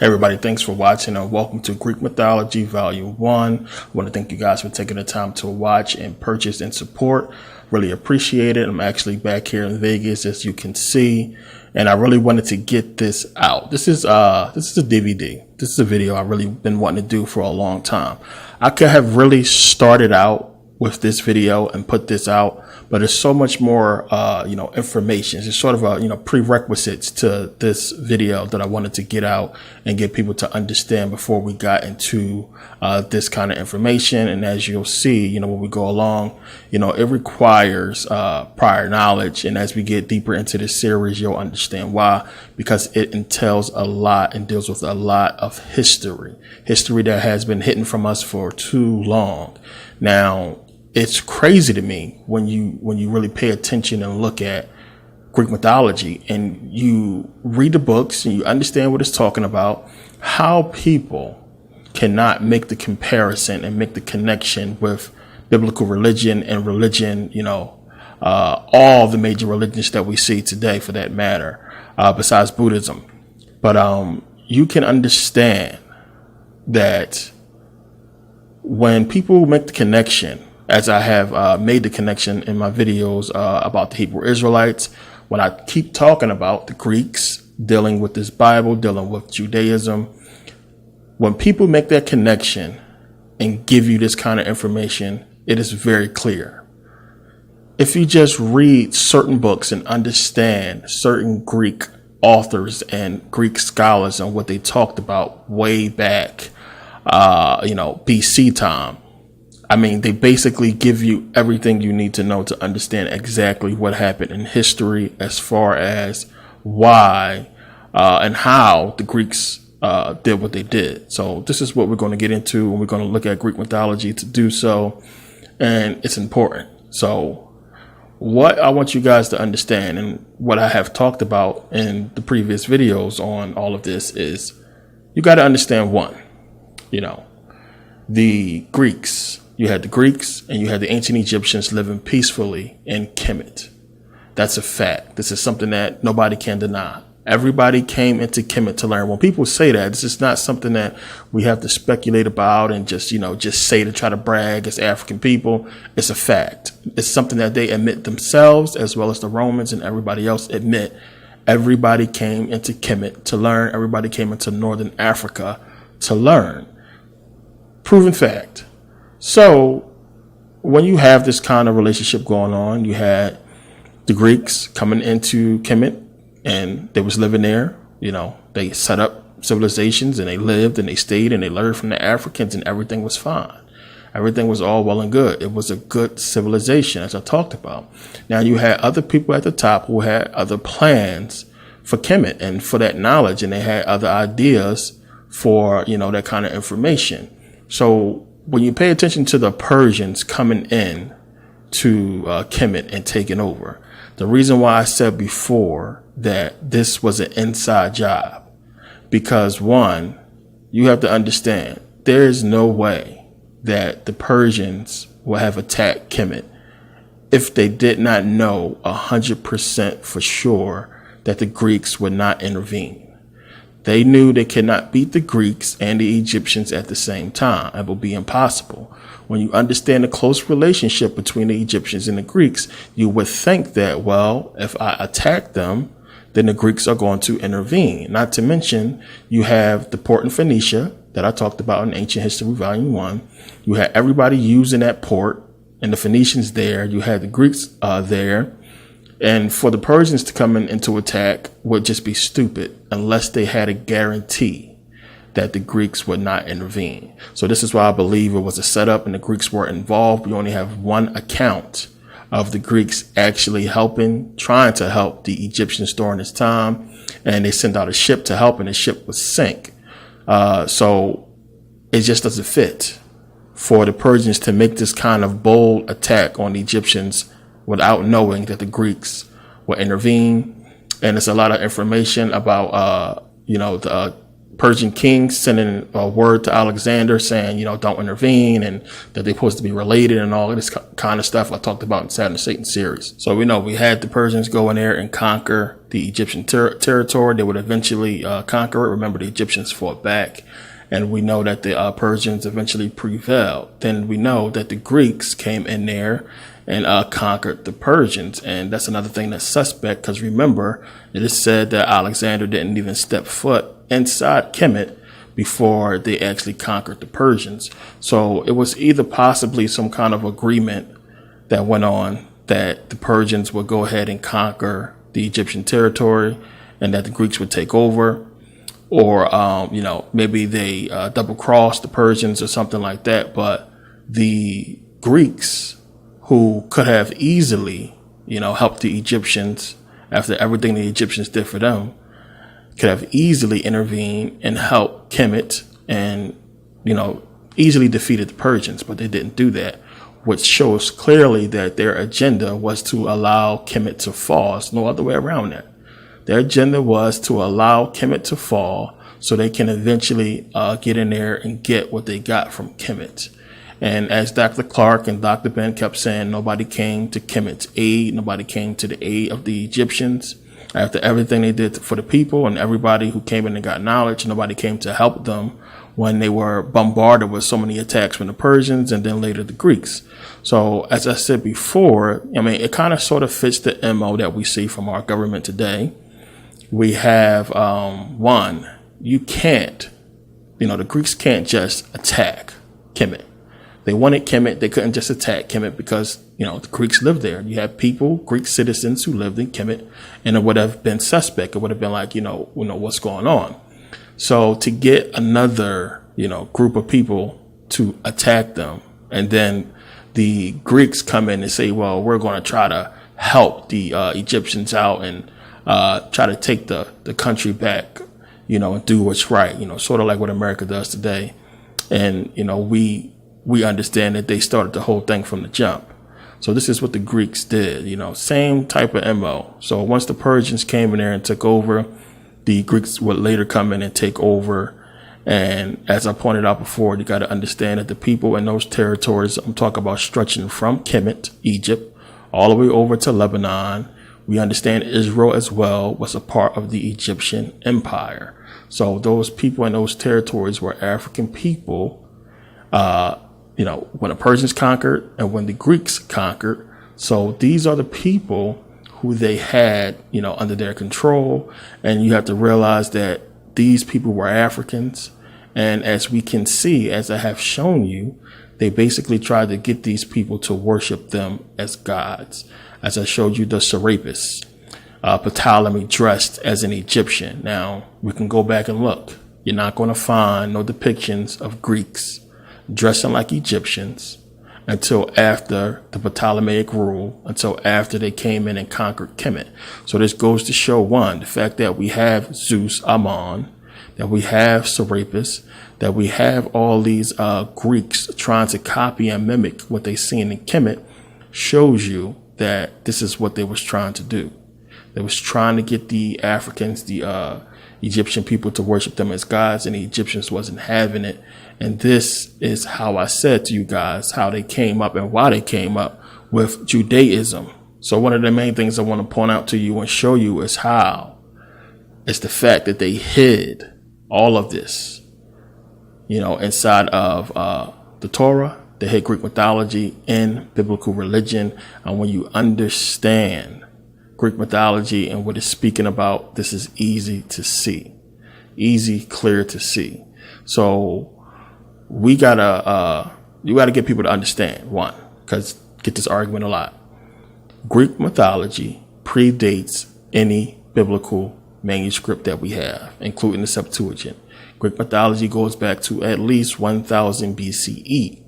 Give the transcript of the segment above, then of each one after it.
Hey everybody, thanks for watching and welcome to Greek Mythology Volume 1. I want to thank you guys for taking the time to watch and purchase and support. Really appreciate it. I'm actually back here in Vegas, as you can see, and I really wanted to get this out. This is a DVD. This is a video I've really been wanting to do for a long time. I could have really started out with this video and put this out, but there's so much more information. It's sort of a prerequisites to this video that I wanted to get out and get people to understand before we got into this kind of information. And as you'll see, when we go along, it requires prior knowledge, and as we get deeper into this series, you'll understand why, because it entails a lot and deals with a lot of history that has been hidden from us for too long. Now, it's crazy to me when you really pay attention and look at Greek mythology and you read the books and you understand what it's talking about, how people cannot make the comparison and make the connection with biblical religion and religion, all the major religions that we see today, for that matter, besides Buddhism. But you can understand that when people make the connection, as I have made the connection in my videos about the Hebrew Israelites, when I keep talking about the Greeks, dealing with this Bible, dealing with Judaism, when people make that connection and give you this kind of information, it is very clear. If you just read certain books and understand certain Greek authors and Greek scholars and what they talked about way back, BC time, they basically give you everything you need to know to understand exactly what happened in history as far as why and how the Greeks did what they did. So this is what we're going to get into, and we're going to look at Greek mythology to do so, and it's important. So what I want you guys to understand, and what I have talked about in the previous videos on all of this, is you got to understand one, the Greeks. You had the Greeks and you had the ancient Egyptians living peacefully in Kemet. That's a fact. This is something that nobody can deny. Everybody came into Kemet to learn. When people say that, this is not something that we have to speculate about and just say to try to brag as African people. It's a fact. It's something that they admit themselves, as well as the Romans and everybody else admit. Everybody came into Kemet to learn. Everybody came into Northern Africa to learn. Proven fact. So when you have this kind of relationship going on, you had the Greeks coming into Kemet and they was living there. They set up civilizations and they lived and they stayed and they learned from the Africans, and everything was fine. Everything was all well and good. It was a good civilization, as I talked about. Now you had other people at the top who had other plans for Kemet and for that knowledge, and they had other ideas for, that kind of information. So when you pay attention to the Persians coming in to Kemet and taking over, the reason why I said before that this was an inside job, because one, you have to understand, there is no way that the Persians will have attacked Kemet if they did not know 100% for sure that the Greeks would not intervene. They knew they could not beat the Greeks and the Egyptians at the same time. It would be impossible. When you understand the close relationship between the Egyptians and the Greeks, you would think that, well, if I attack them, then the Greeks are going to intervene. Not to mention, you have the port in Phoenicia that I talked about in Ancient History Volume 1. You had everybody using that port, and the Phoenicians there. You had the Greeks there. And for the Persians to come in into attack would just be stupid unless they had a guarantee that the Greeks would not intervene. So this is why I believe it was a setup and the Greeks were involved. We only have one account of the Greeks actually trying to help the Egyptians during this time. And they sent out a ship to help, and the ship would sink. So it just doesn't fit for the Persians to make this kind of bold attack on the Egyptians without knowing that the Greeks will intervene. And there's a lot of information about, the Persian king sending a word to Alexander saying, don't intervene, and that they're supposed to be related and all of this kind of stuff I talked about in Saturn and Satan series. So we know we had the Persians go in there and conquer the Egyptian territory. They would eventually conquer it. Remember, the Egyptians fought back, and we know that the Persians eventually prevailed. Then we know that the Greeks came in there and conquered the Persians. And that's another thing that's suspect, because remember, it is said that Alexander didn't even step foot inside Kemet before they actually conquered the Persians. So it was either possibly some kind of agreement that went on that the Persians would go ahead and conquer the Egyptian territory and that the Greeks would take over, or, maybe they double crossed the Persians or something like that. But the Greeks, who could have easily, helped the Egyptians after everything the Egyptians did for them, could have easily intervened and helped Kemet and, easily defeated the Persians, but they didn't do that, which shows clearly that their agenda was to allow Kemet to fall. There's no other way around that. Their agenda was to allow Kemet to fall so they can eventually get in there and get what they got from Kemet. And as Dr. Clark and Dr. Ben kept saying, nobody came to Kemet's aid. Nobody came to the aid of the Egyptians. After everything they did for the people and everybody who came in and got knowledge, nobody came to help them when they were bombarded with so many attacks from the Persians and then later the Greeks. So as I said before, it kind of sort of fits the MO that we see from our government today. We have, one, you can't, the Greeks can't just attack Kemet. They wanted Kemet. They couldn't just attack Kemet because, the Greeks lived there. You have people, Greek citizens who lived in Kemet, and it would have been suspect. It would have been like, what's going on? So to get another, group of people to attack them, and then the Greeks come in and say, well, we're going to try to help the Egyptians out and try to take the country back, and do what's right, sort of like what America does today. And, we understand that they started the whole thing from the jump. So this is what the Greeks did, same type of MO. So once the Persians came in there and took over, the Greeks would later come in and take over. And as I pointed out before, you got to understand that the people in those territories, I'm talking about stretching from Kemet, Egypt, all the way over to Lebanon. We understand Israel as well was a part of the Egyptian empire. So those people in those territories were African people, when the Persians conquered and when the Greeks conquered. So these are the people who they had, under their control. And you have to realize that these people were Africans. And as we can see, as I have shown you, they basically tried to get these people to worship them as gods. As I showed you the Serapis, Ptolemy dressed as an Egyptian. Now, we can go back and look. You're not going to find no depictions of Greeks dressing like Egyptians until after the Ptolemaic rule, until after they came in and conquered Kemet. So this goes to show, one, the fact that we have Zeus, Ammon, that we have Serapis, that we have all these Greeks trying to copy and mimic what they seen in Kemet, shows you that this is what they was trying to do. They was trying to get the Africans, the Egyptian people, to worship them as gods, and the Egyptians wasn't having it. And this is how I said to you guys how they came up and why they came up with Judaism. So one of the main things I want to point out to you and show you is how it's the fact that they hid all of this, inside of the Torah. They hid Greek mythology in biblical religion. And when you understand Greek mythology and what it's speaking about, this is easy to see, clear to see. So you gotta get people to understand, one, because get this argument a lot. Greek mythology predates any biblical manuscript that we have, including the Septuagint. Greek mythology goes back to at least 1000 BCE.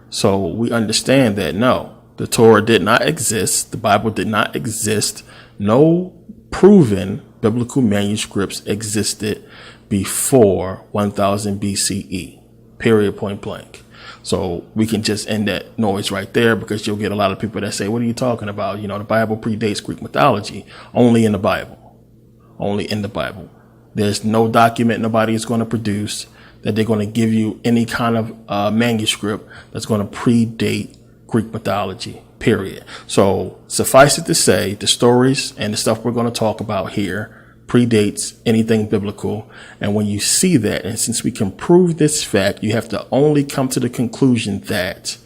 So we understand that, no, the Torah did not exist. The Bible did not exist. No proven biblical manuscripts existed before 1000 BCE. Period, point blank. So we can just end that noise right there, because you'll get a lot of people that say, what are you talking about? The Bible predates Greek mythology. Only in the Bible. Only in the Bible. There's no document nobody is going to produce that they're going to give you any kind of manuscript that's going to predate Greek mythology. period. So suffice it to say, the stories and the stuff we're going to talk about here predates anything biblical. And when you see that, and since we can prove this fact, you have to only come to the conclusion that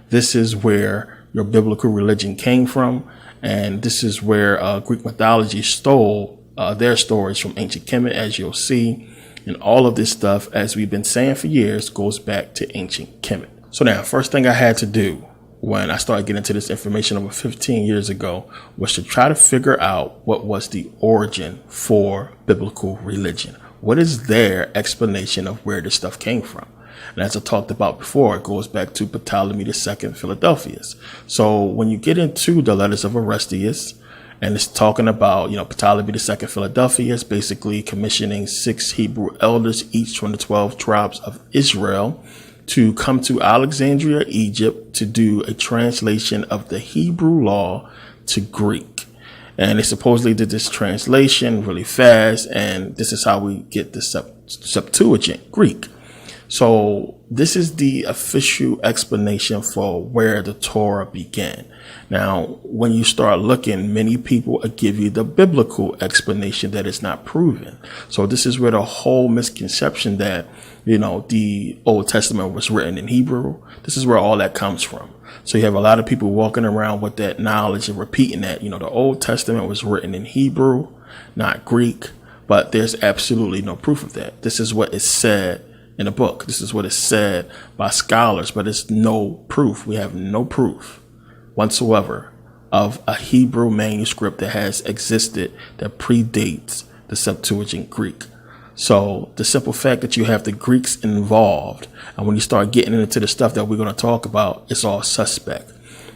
this is where your biblical religion came from. And this is where Greek mythology stole their stories from ancient Kemet, as you'll see. And all of this stuff, as we've been saying for years, goes back to ancient Kemet. So now, first thing I had to do when I started getting into this information over 15 years ago was to try to figure out what was the origin for biblical religion. What is their explanation of where this stuff came from? And as I talked about before, it goes back to Ptolemy II Philadelphus. So when you get into the letters of Aristeas, and it's talking about, Ptolemy II Philadelphus basically commissioning 6 Hebrew elders, each from the 12 tribes of Israel, to come to Alexandria, Egypt, to do a translation of the Hebrew law to Greek. And they supposedly did this translation really fast, and this is how we get the Septuagint, Greek. So this is the official explanation for where the Torah began. Now, when you start looking, many people give you the biblical explanation that is not proven. So this is where the whole misconception that, the Old Testament was written in Hebrew, this is where all that comes from. So you have a lot of people walking around with that knowledge and repeating that, the Old Testament was written in Hebrew, not Greek, but there's absolutely no proof of that. This is what is said in a book. This is what is said by scholars, but it's no proof. We have no proof whatsoever of a Hebrew manuscript that has existed that predates the Septuagint Greek. So the simple fact that you have the Greeks involved, and when you start getting into the stuff that we're going to talk about, it's all suspect.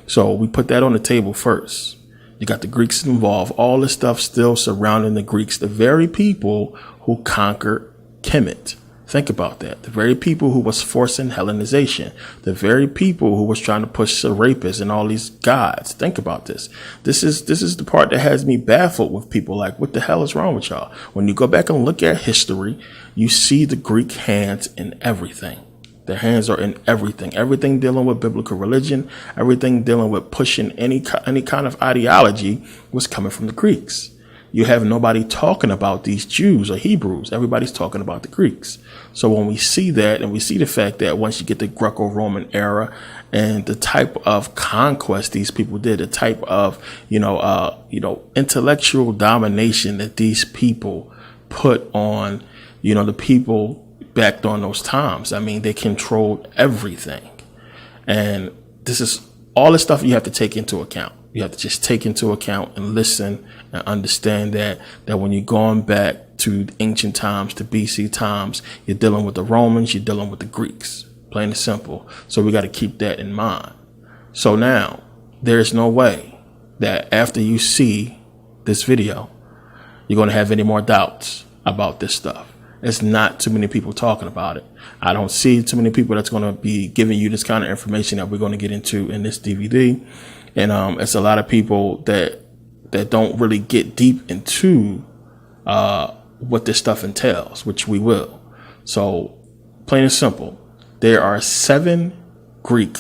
So we put that on the table first. You got the Greeks involved, all this stuff still surrounding the Greeks, the very people who conquered Kemet. Think about that. The very people who was forcing Hellenization, the very people who was trying to push Serapis and all these gods. Think about this. This is the part that has me baffled with people like, what the hell is wrong with y'all? When you go back and look at history, you see the Greek hands in everything. Their hands are in everything. Everything dealing with biblical religion, everything dealing with pushing any kind of ideology was coming from the Greeks. You have nobody talking about these Jews or Hebrews. Everybody's talking about the Greeks. So when we see that, and we see the fact that once you get the Greco-Roman era and the type of conquest these people did, the type of, intellectual domination that these people put on, the people back during those times. I mean, they controlled everything. And this is all the stuff you have to take into account. You have to just take into account and listen and understand that when you're going back to ancient times, to BC times, you're dealing with the Romans, you're dealing with the Greeks, plain and simple. So we got to keep that in mind. So now there's no way that after you see this video, you're going to have any more doubts about this stuff. There's not too many people talking about it. I don't see too many people that's going to be giving you this kind of information that we're going to get into in this DVD. And it's a lot of people that don't really get deep into what this stuff entails, which we will. So plain and simple, there are 7 Greek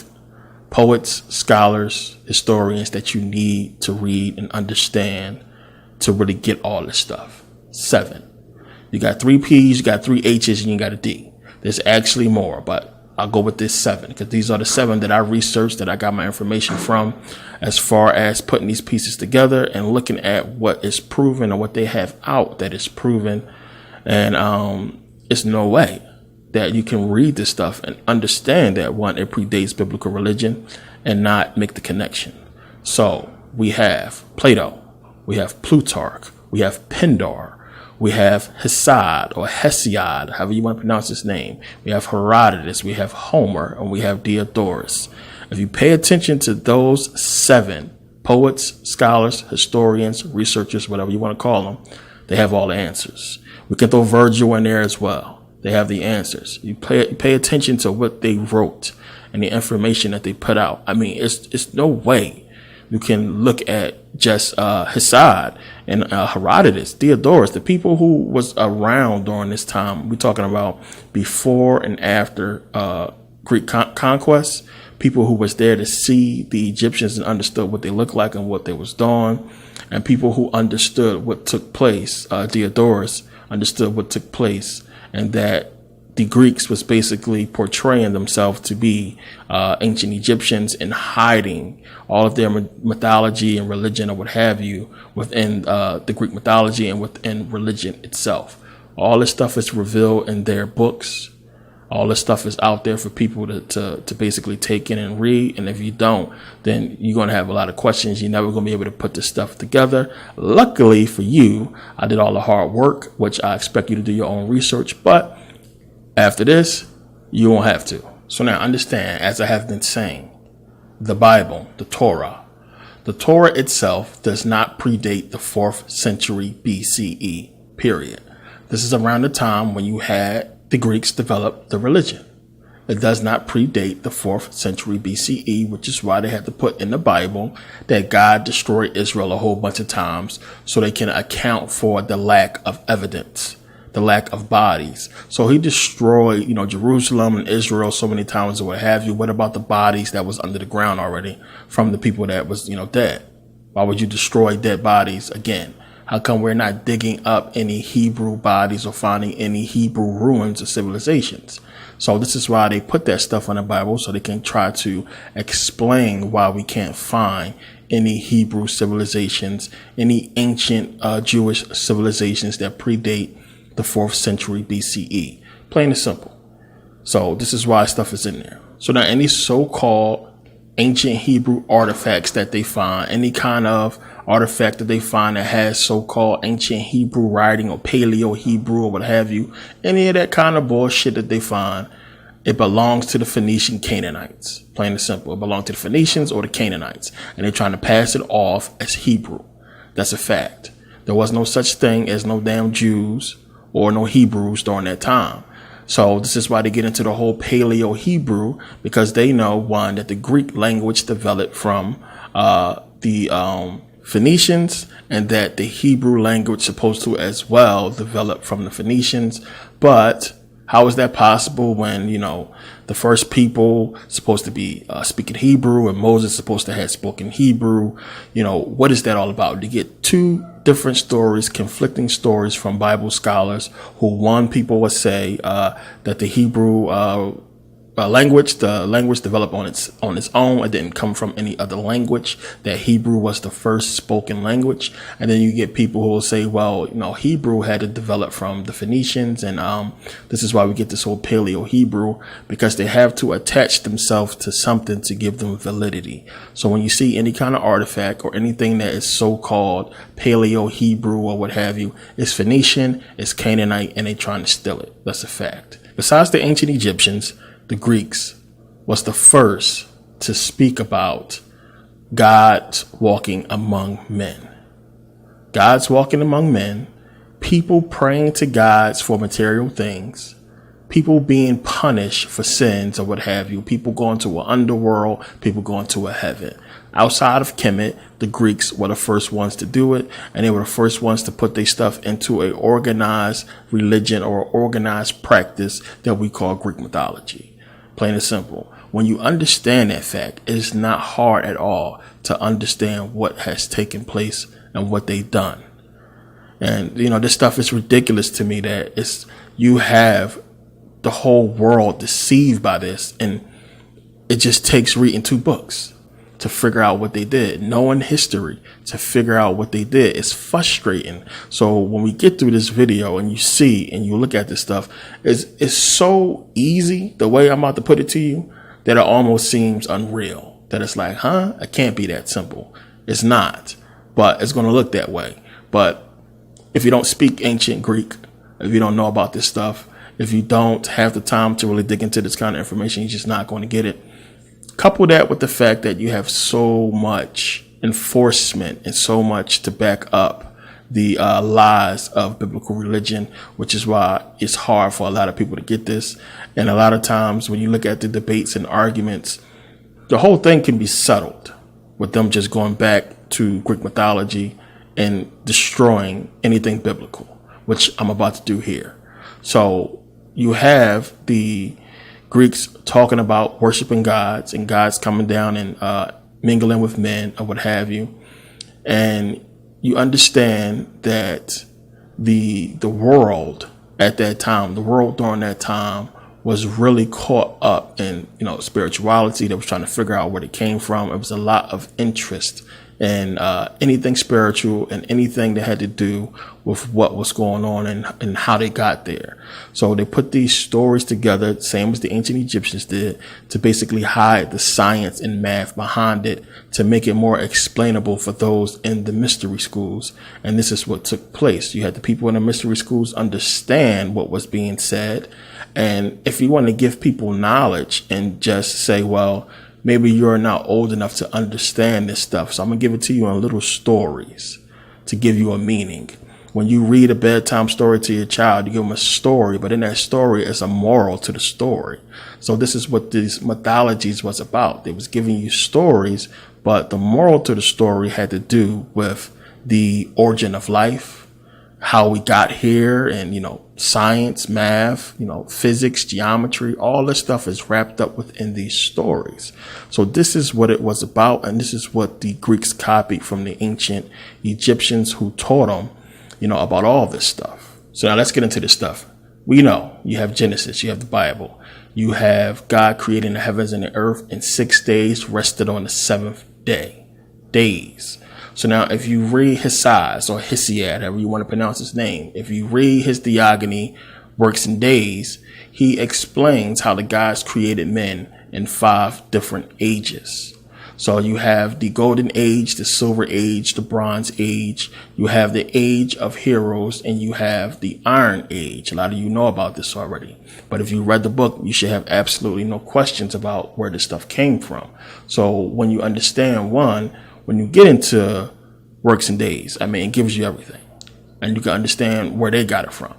poets, scholars, historians that you need to read and understand to really get all this stuff. 7. You got 3 P's, you got 3 H's, and you got a D. There's actually more, but I'll go with this 7 because these are the 7 that I researched, that I got my information from, as far as putting these pieces together and looking at what is proven or what they have out that is proven. And it's no way that you can read this stuff and understand that, one, it predates biblical religion and not make the connection. So we have Plato, we have Plutarch, we have Pindar, we have Hesiod or Hesiod, however you want to pronounce his name. We have Herodotus, we have Homer, and we have Diodorus. If you pay attention to those 7 poets, scholars, historians, researchers, whatever you want to call them, they have all the answers. We can throw Virgil in there as well. They have the answers. You pay attention to what they wrote and the information that they put out. I mean, it's no way you can look at just Hesiod and Herodotus, Diodorus, the people who was around during this time. We're talking about before and after Greek conquest. people who was there to see the Egyptians and understood what they looked like and what they was doing, and people who understood what took place. Diodorus understood what took place, and that the Greeks was basically portraying themselves to be ancient Egyptians and hiding all of their mythology and religion or what have you within the Greek mythology and within religion itself. All this stuff is revealed in their books. All this stuff is out there for people to basically take in and read. And if you don't, then you're going to have a lot of questions. You're never going to be able to put this stuff together. Luckily for you, I did all the hard work, which I expect you to do your own research. But after this, you won't have to. So now understand, as I have been saying, the Bible, the Torah itself does not predate the 4th century BCE, period. This is around the time when you had the Greeks develop the religion. It does not predate the 4th century BCE, which is why they had to put in the Bible that God destroyed Israel a whole bunch of times so they can account for the lack of evidence, the lack of bodies. So he destroyed, Jerusalem and Israel so many times or what have you. What about the bodies that was under the ground already from the people that was, dead? Why would you destroy dead bodies again? How come we're not digging up any Hebrew bodies or finding any Hebrew ruins of civilizations? So this is why they put that stuff on the Bible, so they can try to explain why we can't find any Hebrew civilizations, any ancient Jewish civilizations that predate the 4th century BCE. Plain and simple. So this is why stuff is in there. So now any so-called ancient Hebrew artifacts that they find, any kind of artifact that they find that has so-called ancient Hebrew writing or Paleo Hebrew or what have you, any of that kind of bullshit that they find, it belongs to the Phoenician Canaanites. Plain and simple. It belongs to the Phoenicians or the Canaanites, and they're trying to pass it off as Hebrew. That's a fact. There was no such thing as no damn Jews or no Hebrews during that time. So this is why they get into the whole Paleo Hebrew, because they know, one, that the Greek language developed from the Phoenicians, and that the Hebrew language supposed to as well develop from the Phoenicians. But how is that possible when, the first people supposed to be speaking Hebrew and Moses supposed to have spoken Hebrew? What is that all about? You get two different stories, conflicting stories from Bible scholars who, one, people would say that the Hebrew language developed on its own. It didn't come from any other language, that Hebrew was the first spoken language. And then you get people who will say, well, Hebrew had to develop from the Phoenicians. And this is why we get this whole Paleo Hebrew, because they have to attach themselves to something to give them validity. So when you see any kind of artifact or anything that is so-called Paleo Hebrew or what have you, it's Phoenician, it's Canaanite, and they're trying to steal it. That's a fact. Besides the ancient Egyptians, the Greeks was the first to speak about God's walking among men. God's walking among men, people praying to gods for material things, people being punished for sins or what have you, people going to an underworld, people going to a heaven. Outside of Kemet, the Greeks were the first ones to do it, and they were the first ones to put their stuff into an organized religion or organized practice that we call Greek mythology. Plain and simple. When you understand that fact, it's not hard at all to understand what has taken place and what they've done. And, this stuff is ridiculous to me that you have the whole world deceived by this. And it just takes reading 2 books to figure out what they did. Knowing history to figure out what they did is frustrating. So when we get through this video and you see and you look at this stuff, it's so easy, the way I'm about to put it to you, that it almost seems unreal. That it's like, it can't be that simple. It's not, but it's going to look that way. But if you don't speak ancient Greek, if you don't know about this stuff, if you don't have the time to really dig into this kind of information, you're just not going to get it. Couple that with the fact that you have so much enforcement and so much to back up the lies of biblical religion, which is why it's hard for a lot of people to get this. And a lot of times when you look at the debates and arguments, the whole thing can be settled with them just going back to Greek mythology and destroying anything biblical, which I'm about to do here. So you have the Greeks talking about worshiping gods and gods coming down and mingling with men or what have you. And you understand that the world at that time, the world during that time, was really caught up in, spirituality. They was trying to figure out where it came from. It was a lot of interest in anything spiritual and anything that had to do with what was going on and how they got there. So they put these stories together, same as the ancient Egyptians did, to basically hide the science and math behind it, to make it more explainable for those in the mystery schools. And this is what took place. You had the people in the mystery schools understand what was being said. And if you want to give people knowledge and just say, well, maybe you're not old enough to understand this stuff, so I'm going to give it to you in little stories to give you a meaning. When you read a bedtime story to your child, you give them a story, but in that story is a moral to the story. So this is what these mythologies was about. They was giving you stories, but the moral to the story had to do with the origin of life, how we got here, and, science, math, physics, geometry, all this stuff is wrapped up within these stories. So this is what it was about. And this is what the Greeks copied from the ancient Egyptians, who taught them, about all this stuff. So now let's get into this stuff. We know you have Genesis, you have the Bible, you have God creating the heavens and the earth in 6 days, rested on the seventh day. Days. So now if you read Hesiod or Hesiod, however you want to pronounce his name, if you read his Theogony, Works and Days, he explains how the gods created men in 5 different ages. So you have the Golden Age, the Silver Age, the Bronze Age, you have the Age of Heroes, and you have the Iron Age. A lot of you know about this already. But if you read the book, you should have absolutely no questions about where this stuff came from. So when you understand when you get into Works and Days, it gives you everything. And you can understand where they got it from.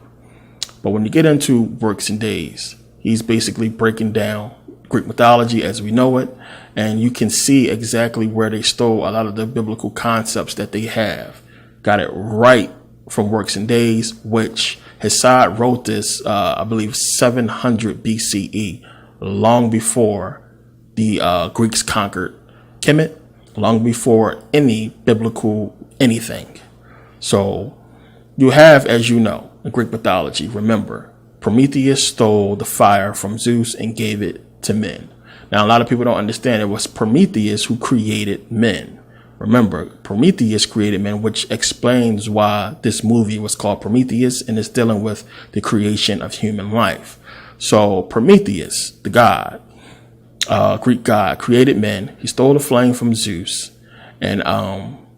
But when you get into Works and Days, he's basically breaking down Greek mythology as we know it. And you can see exactly where they stole a lot of the biblical concepts that they have. Got it right from Works and Days, which Hesiod wrote this, I believe, 700 BCE, long before the Greeks conquered Kemet, long before any biblical anything. So you have, as you know, in Greek mythology, remember, Prometheus stole the fire from Zeus and gave it to men. Now, a lot of people don't understand it was Prometheus who created men. Remember, Prometheus created men, which explains why this movie was called Prometheus and is dealing with the creation of human life. So Prometheus, the god, Greek god, created men. He stole the flame from Zeus. And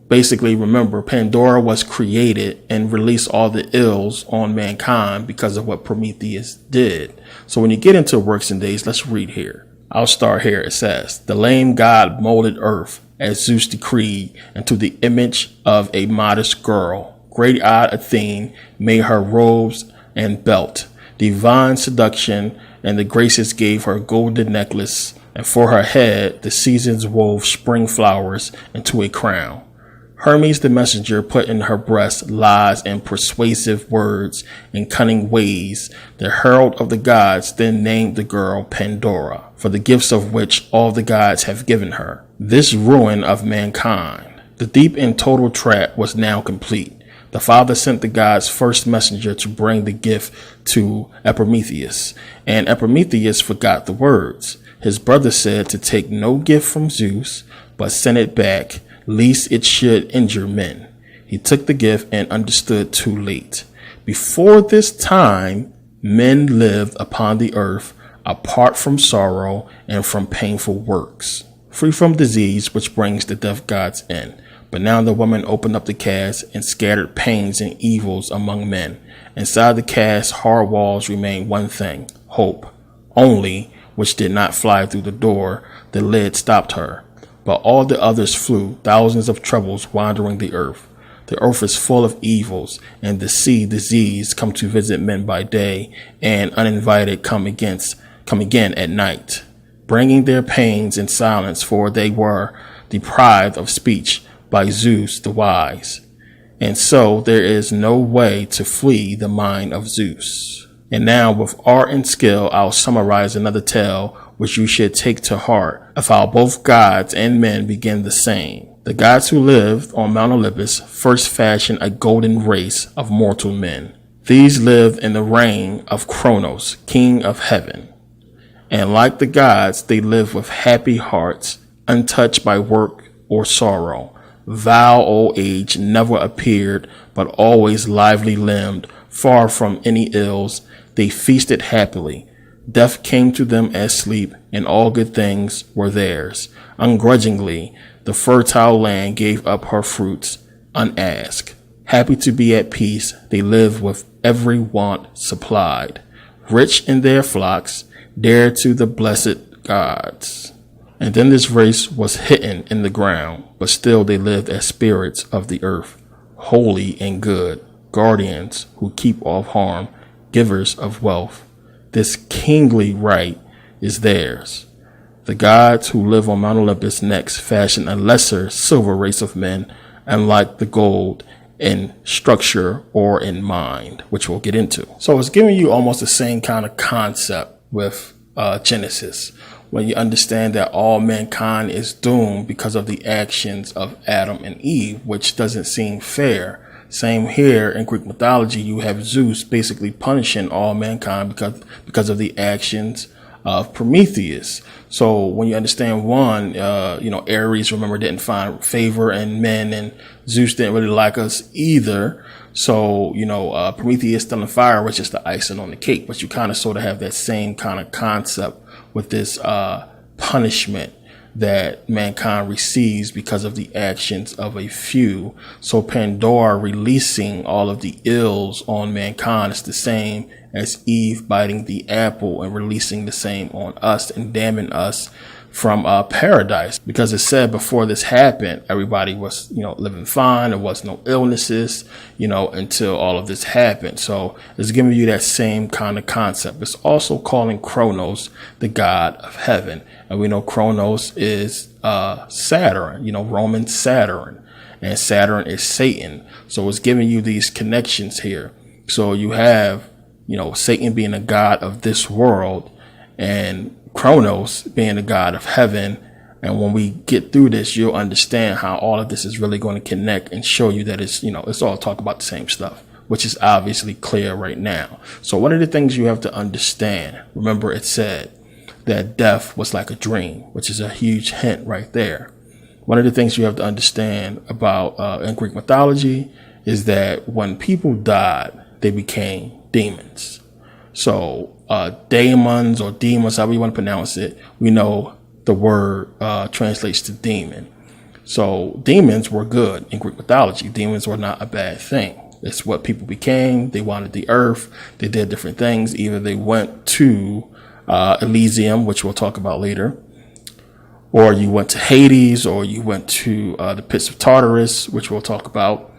basically, remember, Pandora was created and released all the ills on mankind because of what Prometheus did. So when you get into Works and Days, let's read here. I'll start here. It says, the lame god molded earth as Zeus decreed into the image of a modest girl. Great-eyed Athene made her robes and belt. Divine seduction and the graces gave her golden necklace, and for her head the seasons wove spring flowers into a crown. Hermes the messenger put in her breast lies and persuasive words and cunning ways. The herald of the gods then named the girl Pandora, for the gifts of which all the gods have given her. This ruin of mankind, the deep and total trap, was now complete. The Father sent the gods' first messenger to bring the gift to Epimetheus, and Epimetheus forgot the words. His brother said to take no gift from Zeus, but send it back, lest it should injure men. He took the gift and understood too late. Before this time, men lived upon the earth, apart from sorrow and from painful works, free from disease, which brings the death god's end. But now the woman opened up the cask and scattered pains and evils among men. Inside the cask's hard walls remained one thing, hope, only, which did not fly through the door. The lid stopped her. But all the others flew, thousands of troubles wandering the earth. The earth is full of evils, and the sea disease come to visit men by day, and uninvited come again at night, bringing their pains in silence, for they were deprived of speech by Zeus the wise. And so there is no way to flee the mind of Zeus. And now with art and skill, I'll summarize another tale which you should take to heart of how both gods and men begin the same. The gods who lived on Mount Olympus first fashioned a golden race of mortal men. These lived in the reign of Kronos, king of heaven. And like the gods, they lived with happy hearts, untouched by work or sorrow. Vile old age never appeared, but always lively limbed, far from any ills. They feasted happily. Death came to them as sleep, and all good things were theirs. Ungrudgingly, the fertile land gave up her fruits, unasked. Happy to be at peace, they lived with every want supplied. Rich in their flocks, dear to the blessed gods. And then this race was hidden in the ground, but still they lived as spirits of the earth, holy and good, guardians who keep off harm, givers of wealth. This kingly right is theirs. The gods who live on Mount Olympus next fashioned a lesser silver race of men, unlike the gold in structure or in mind, which we'll get into. So it's giving you almost the same kind of concept with Genesis, when you understand that all mankind is doomed because of the actions of Adam and Eve, which doesn't seem fair. Same here in Greek mythology, you have Zeus basically punishing all mankind because of the actions of Prometheus. So when you understand one, Ares, remember, didn't find favor in men, and Zeus didn't really like us either. So, Prometheus still in fire was just the icing on the cake, but you kind of sort of have that same kind of concept with this punishment that mankind receives because of the actions of a few. So Pandora releasing all of the ills on mankind is the same as Eve biting the apple and releasing the same on us and damning us from paradise, because it said before this happened, everybody was, living fine. There was no illnesses, until all of this happened. So it's giving you that same kind of concept. It's also calling Kronos the god of heaven. And we know Kronos is Saturn, Roman Saturn, and Saturn is Satan. So it's giving you these connections here. So you have, Satan being a god of this world, and Kronos being the god of heaven. And when we get through this, you'll understand how all of this is really going to connect and show you that it's all talk about the same stuff, which is obviously clear right now. So one of the things you have to understand, remember it said that death was like a dream, which is a huge hint right there. One of the things you have to understand about in Greek mythology is that when people died, they became demons. So daemons or demons, however you want to pronounce it, we know the word translates to demon. So demons were good in Greek mythology. Demons were not a bad thing. It's what people became. They wanted the earth. They did different things. Either they went to Elysium, which we'll talk about later, or you went to Hades, or you went to the pits of Tartarus, which we'll talk about.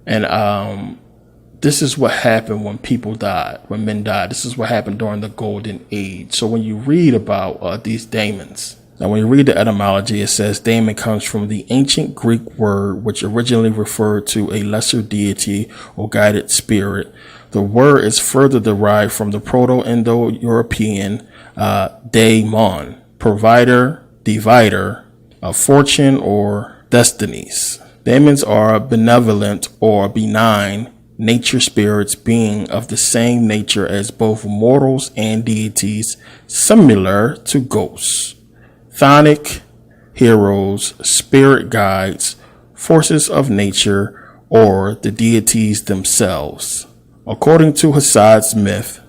And this is what happened when people died, when men died. This is what happened during the Golden Age. So when you read about these daemons, now when you read the etymology, it says daemon comes from the ancient Greek word, which originally referred to a lesser deity or guided spirit. The word is further derived from the Proto-Indo-European daemon, provider, divider of fortune or destinies. Daemons are benevolent or benign nature spirits, being of the same nature as both mortals and deities, similar to ghosts, chthonic heroes, spirit guides, forces of nature, or the deities themselves. According to Hesiodo's myth,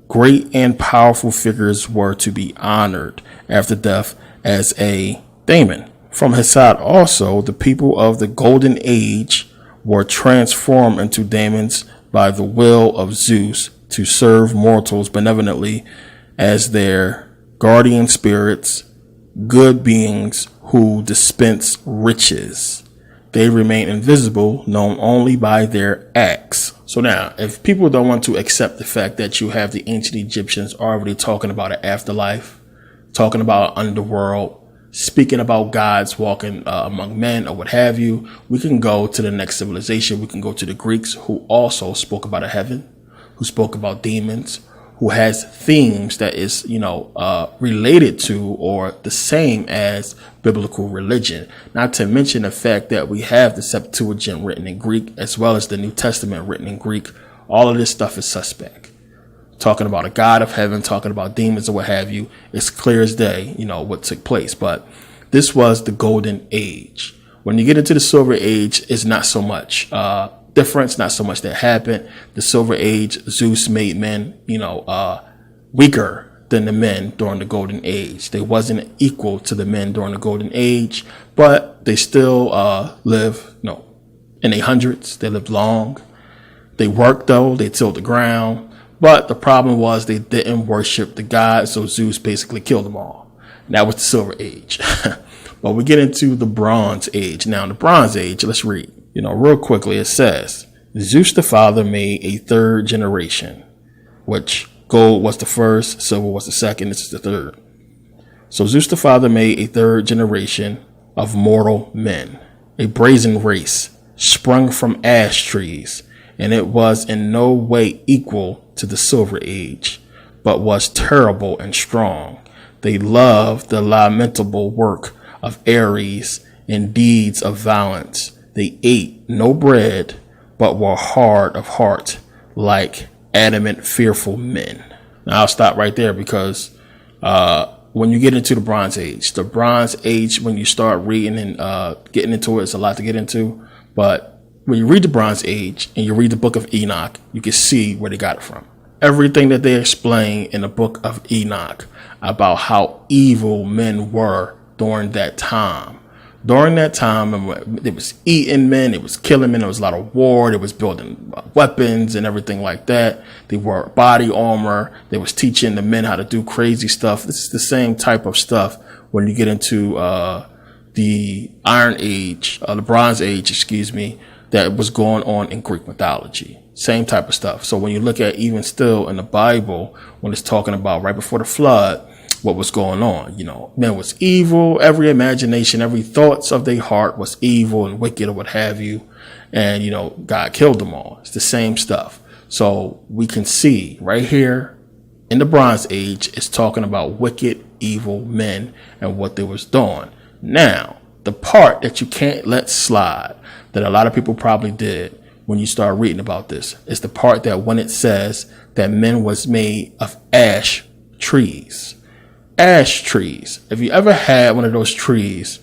great and powerful figures were to be honored after death as a daemon. From Hesiod also, the people of the Golden Age were transformed into daemons by the will of Zeus to serve mortals benevolently as their guardian spirits, good beings who dispense riches. They remain invisible, known only by their acts. So now, if people don't want to accept the fact that you have the ancient Egyptians already talking about an afterlife, talking about an underworld, speaking about gods walking among men or what have you, we can go to the next civilization. We can go to the Greeks, who also spoke about a heaven, who spoke about demons, who has themes that is, related to or the same as biblical religion. Not to mention the fact that we have the Septuagint written in Greek as well as the New Testament written in Greek. All of this stuff is suspect. Talking about a God of heaven, talking about demons or what have you. It's clear as day, what took place. But this was the golden age. When you get into the silver age, it's not so much difference, not so much that happened. The silver age, Zeus made men, weaker than the men during the golden age. They wasn't equal to the men during the golden age, but they still live, in their hundreds. They lived long. They worked though. They tilled the ground. But the problem was they didn't worship the God, so Zeus basically killed them all. And that was the silver age. But we get into the bronze age. Now, in the bronze age, let's read. Real quickly, it says, Zeus the father made a third generation, which gold was the first, silver was the second, this is the third. So Zeus the father made a third generation of mortal men, a brazen race sprung from ash trees, and it was in no way equal to the silver age, but was terrible and strong. They loved the lamentable work of Ares and deeds of violence. They ate no bread, but were hard of heart, like adamant, fearful men. Now I'll stop right there because when you get into the Bronze Age, when you start reading and getting into it, it's a lot to get into. But when you read the Bronze Age and you read the book of Enoch, you can see where they got it from. Everything that they explain in the book of Enoch about how evil men were during that time. During that time, it was eating men, it was killing men, there was a lot of war, they was building weapons and everything like that. They wore body armor, they was teaching the men how to do crazy stuff. This is the same type of stuff when you get into the Iron Age, the Bronze Age, that was going on in Greek mythology. Same type of stuff. So when you look at even still in the Bible, when it's talking about right before the flood, what was going on, men was evil, every imagination, every thoughts of their heart was evil and wicked or what have you. And, God killed them all. It's the same stuff. So we can see right here in the Bronze Age, it's talking about wicked, evil men and what they was doing. Now, the part that you can't let slide, that a lot of people probably did when you start reading about this, is the part that when it says that men was made of ash trees. Ash trees. If you ever had one of those trees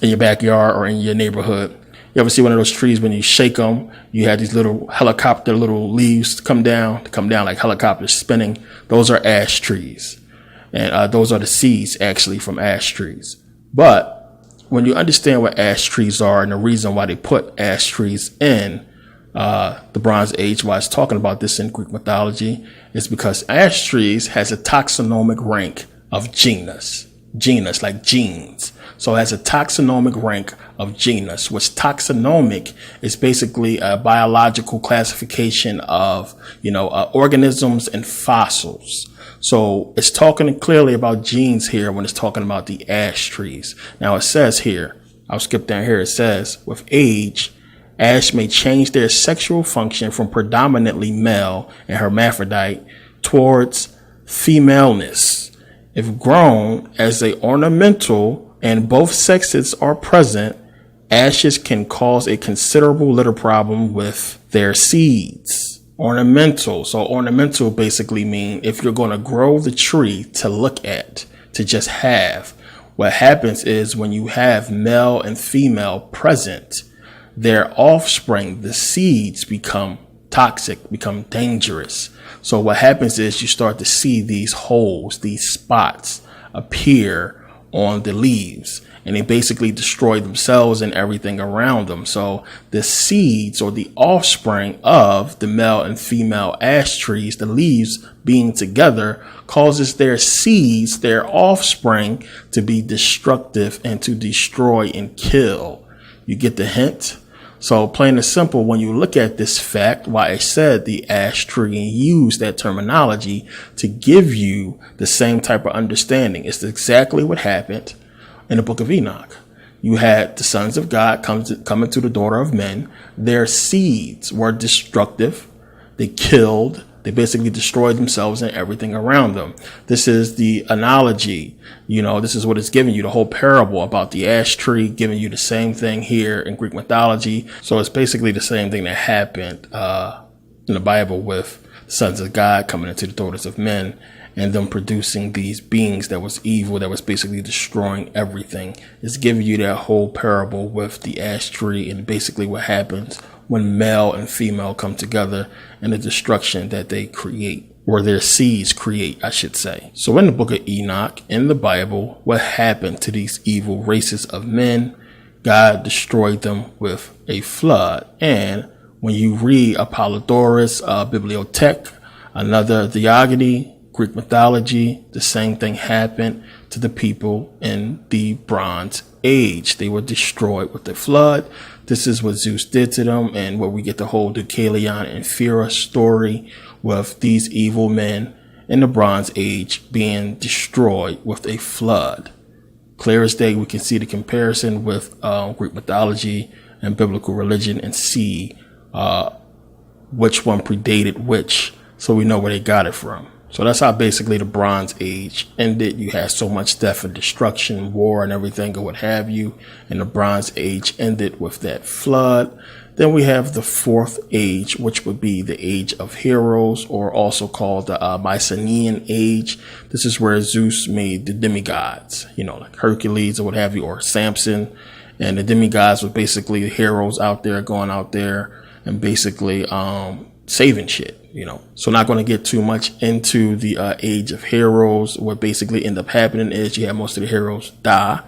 in your backyard or in your neighborhood, you ever see one of those trees when you shake them, you had these little little leaves come down like helicopters spinning. Those are ash trees. And those are the seeds actually from ash trees. But when you understand what ash trees are and the reason why they put ash trees in the Bronze Age, why it's talking about this in Greek mythology, is because ash trees has a taxonomic rank of genus like genes. So it has a taxonomic rank of genus, which taxonomic is basically a biological classification of, organisms and fossils. So it's talking clearly about genes here when it's talking about the ash trees. Now it says here, I'll skip down here. It says with age, ash may change their sexual function from predominantly male and hermaphrodite towards femaleness. If grown as a ornamental and both sexes are present, ashes can cause a considerable litter problem with their seeds. Ornamental. So ornamental basically mean if you're going to grow the tree to look at, to just have, what happens is when you have male and female present, their offspring, the seeds become toxic, become dangerous. So what happens is you start to see these holes, these spots appear on the leaves, and they basically destroy themselves and everything around them. So the seeds or the offspring of the male and female ash trees, the leaves being together, causes their seeds, their offspring, to be destructive and to destroy and kill. You get the hint? So plain and simple, when you look at this fact, why I said the ash tree and use that terminology to give you the same type of understanding. It's exactly what happened in the book of Enoch. You had the sons of God coming to the daughter of men. Their seeds were destructive. They killed They basically destroyed themselves and everything around them. This is the analogy. This is what it's giving you, the whole parable about the ash tree, giving you the same thing here in Greek mythology. So it's basically the same thing that happened in the Bible with the sons of God coming into the daughters of men and them producing these beings that was evil, that was basically destroying everything. It's giving you that whole parable with the ash tree and basically what happens when male and female come together and the destruction that they create, or their seeds create, I should say. So in the book of Enoch, in the Bible, what happened to these evil races of men? God destroyed them with a flood. And when you read Apollodorus, Bibliothèque, another Theogony, Greek mythology, the same thing happened to the people in the Bronze Age. They were destroyed with the flood. This is what Zeus did to them, and where we get the whole Deucalion and Pyrrha story with these evil men in the Bronze Age being destroyed with a flood. Clear as day, we can see the comparison with Greek mythology and biblical religion and see which one predated which, so we know where they got it from. So that's how basically the Bronze Age ended. You had so much death and destruction, war and everything or what have you. And the Bronze Age ended with that flood. Then we have the Fourth Age, which would be the Age of Heroes, or also called the Mycenaean Age. This is where Zeus made the demigods, like Hercules or what have you, or Samson. And the demigods were basically heroes out there, going out there and basically saving shit. So not going to get too much into the Age of Heroes. What basically end up happening is you have most of the heroes die.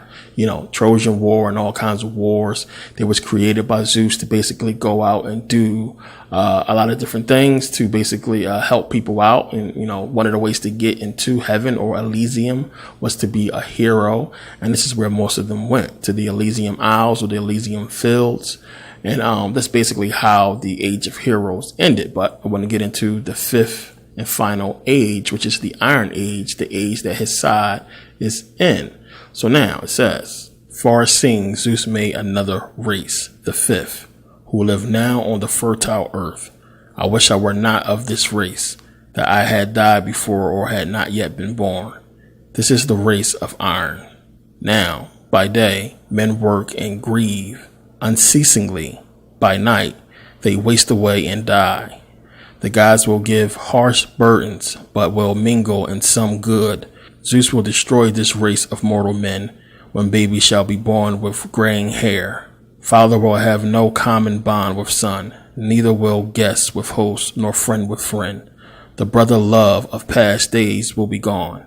Trojan War and all kinds of wars that was created by Zeus to basically go out and do a lot of different things to basically help people out. And, one of the ways to get into heaven or Elysium was to be a hero. And this is where most of them went, to the Elysium Isles or the Elysium Fields. And that's basically how the Age of Heroes ended. But I want to get into the fifth and final age, which is the Iron Age, the age that his side is in. So now it says, far seeing Zeus made another race, the fifth, who live now on the fertile earth. I wish I were not of this race, that I had died before or had not yet been born. This is the race of iron. Now, by day, men work and grieve unceasingly. By night, they waste away and die. The gods will give harsh burdens, but will mingle in some good. Zeus will destroy this race of mortal men when babies shall be born with graying hair. Father will have no common bond with son, neither will guest with host nor friend with friend. The brother love of past days will be gone.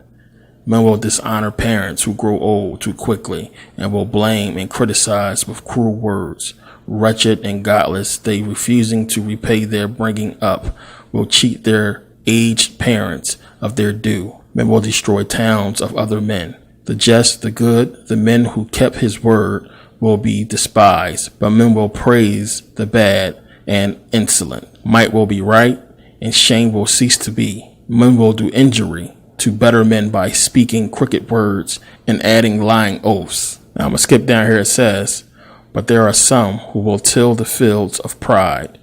Men will dishonor parents who grow old too quickly and will blame and criticize with cruel words. Wretched and godless, they refusing to repay their bringing up will cheat their aged parents of their due. Men will destroy towns of other men. The just, the good, the men who kept his word will be despised, but men will praise the bad and insolent. Might will be right, and shame will cease to be. Men will do injury to better men by speaking crooked words and adding lying oaths. Now I'm going to skip down here. It says, but there are some who will till the fields of pride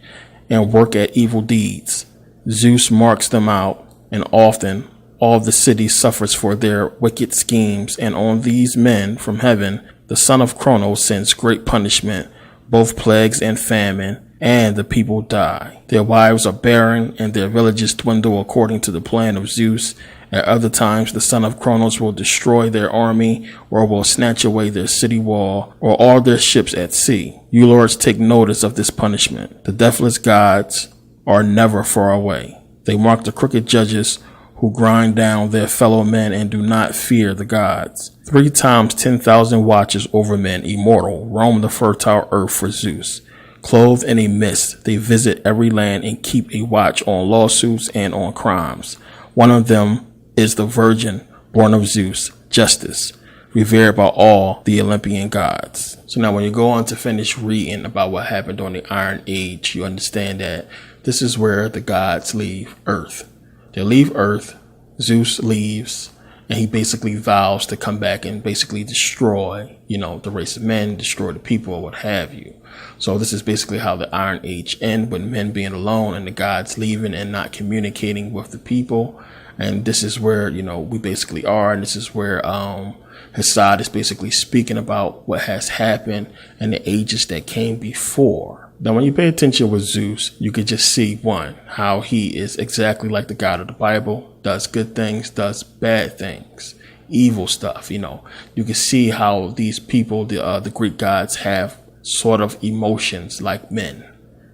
and work at evil deeds. Zeus marks them out, and often all the city suffers for their wicked schemes, and on these men from heaven the son of Cronos sends great punishment, both plagues and famine, and the people die. Their wives are barren, and their villages dwindle according to the plan of Zeus. At other times the son of Cronos will destroy their army, or will snatch away their city wall, or all their ships at sea. You lords take notice of this punishment. The deathless gods are never far away. They mark the crooked judges who grind down their fellow men and do not fear the gods. 3 times 10,000 watches over men, immortal, roam the fertile earth for Zeus. Clothed in a mist, they visit every land and keep a watch on lawsuits and on crimes. One of them is the virgin born of Zeus, Justice, revered by all the Olympian gods. So now when you go on to finish reading about what happened during the Iron Age, you understand that this is where the gods leave Earth. They leave Earth, Zeus leaves, And he basically vows to come back and basically destroy, the race of men, destroy the people or what have you. So this is basically how the Iron Age ends, with men being alone and the gods leaving and not communicating with the people. And this is where, we basically are. And this is where Hesiod is basically speaking about what has happened and the ages that came before. Now, when you pay attention with Zeus, you can just see, one, how he is exactly like the God of the Bible, does good things, does bad things, evil stuff. You can see how these people, the Greek gods, have sort of emotions like men.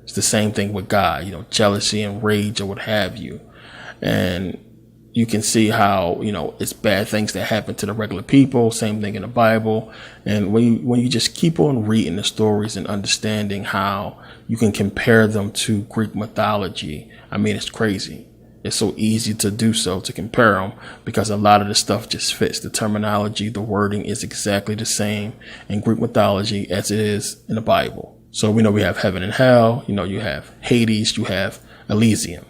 It's the same thing with God, jealousy and rage or what have you. And you can see how, it's bad things that happen to the regular people. Same thing in the Bible. And when you just keep on reading the stories and understanding how you can compare them to Greek mythology, it's crazy. It's so easy to do so, to compare them, because a lot of the stuff just fits. The terminology, the wording is exactly the same in Greek mythology as it is in the Bible. So we know we have heaven and hell. You have Hades, you have Elysium.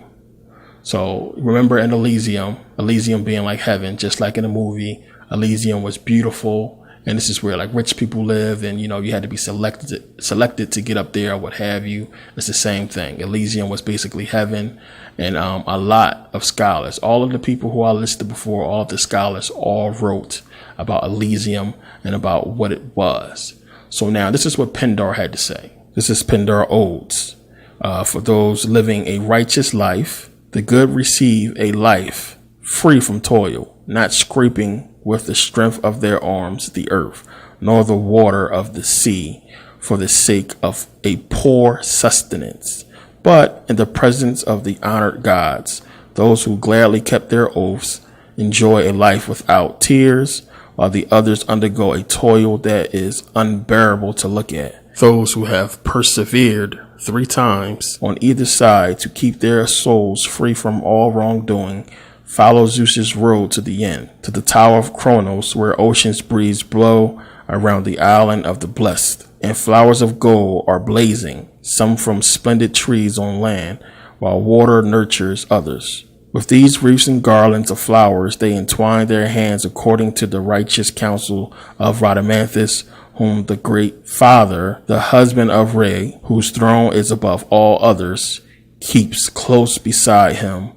So remember in Elysium being like heaven, just like in the movie, Elysium was beautiful. And this is where like rich people live, and you had to be selected to get up there or what have you. It's the same thing. Elysium was basically heaven. And a lot of scholars, all of the people who I listed before, all of the scholars all wrote about Elysium and about what it was. So now this is what Pindar had to say. This is Pindar Odes. For those living a righteous life, the good receive a life free from toil, not scraping with the strength of their arms the earth, nor the water of the sea, for the sake of a poor sustenance. But in the presence of the honored gods, those who gladly kept their oaths enjoy a life without tears, while the others undergo a toil that is unbearable to look at. Those who have persevered 3 times on either side to keep their souls free from all wrongdoing follow Zeus's road to the end, to the tower of Kronos, where ocean's breeze blow around the island of the blessed, and flowers of gold are blazing, some from splendid trees on land, while water nurtures others. With these wreaths and garlands of flowers they entwine their hands according to the righteous counsel of Rhadamanthus, whom the great father, the husband of Re, whose throne is above all others, keeps close beside him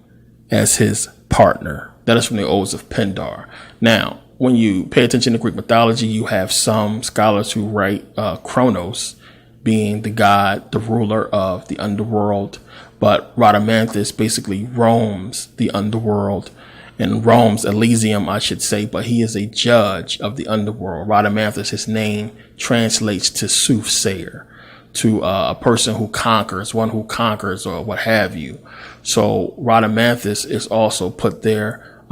as his partner. That is from the Odes of Pindar. Now, when you pay attention to Greek mythology, you have some scholars who write Kronos being the god, the ruler of the underworld. But Rhadamanthus basically roams the underworld and roams Elysium, I should say, but he is a judge of the underworld. Rhadamanthus, his name translates to soothsayer, to a person who conquers, one who conquers or what have you. So Rhadamanthus is also put there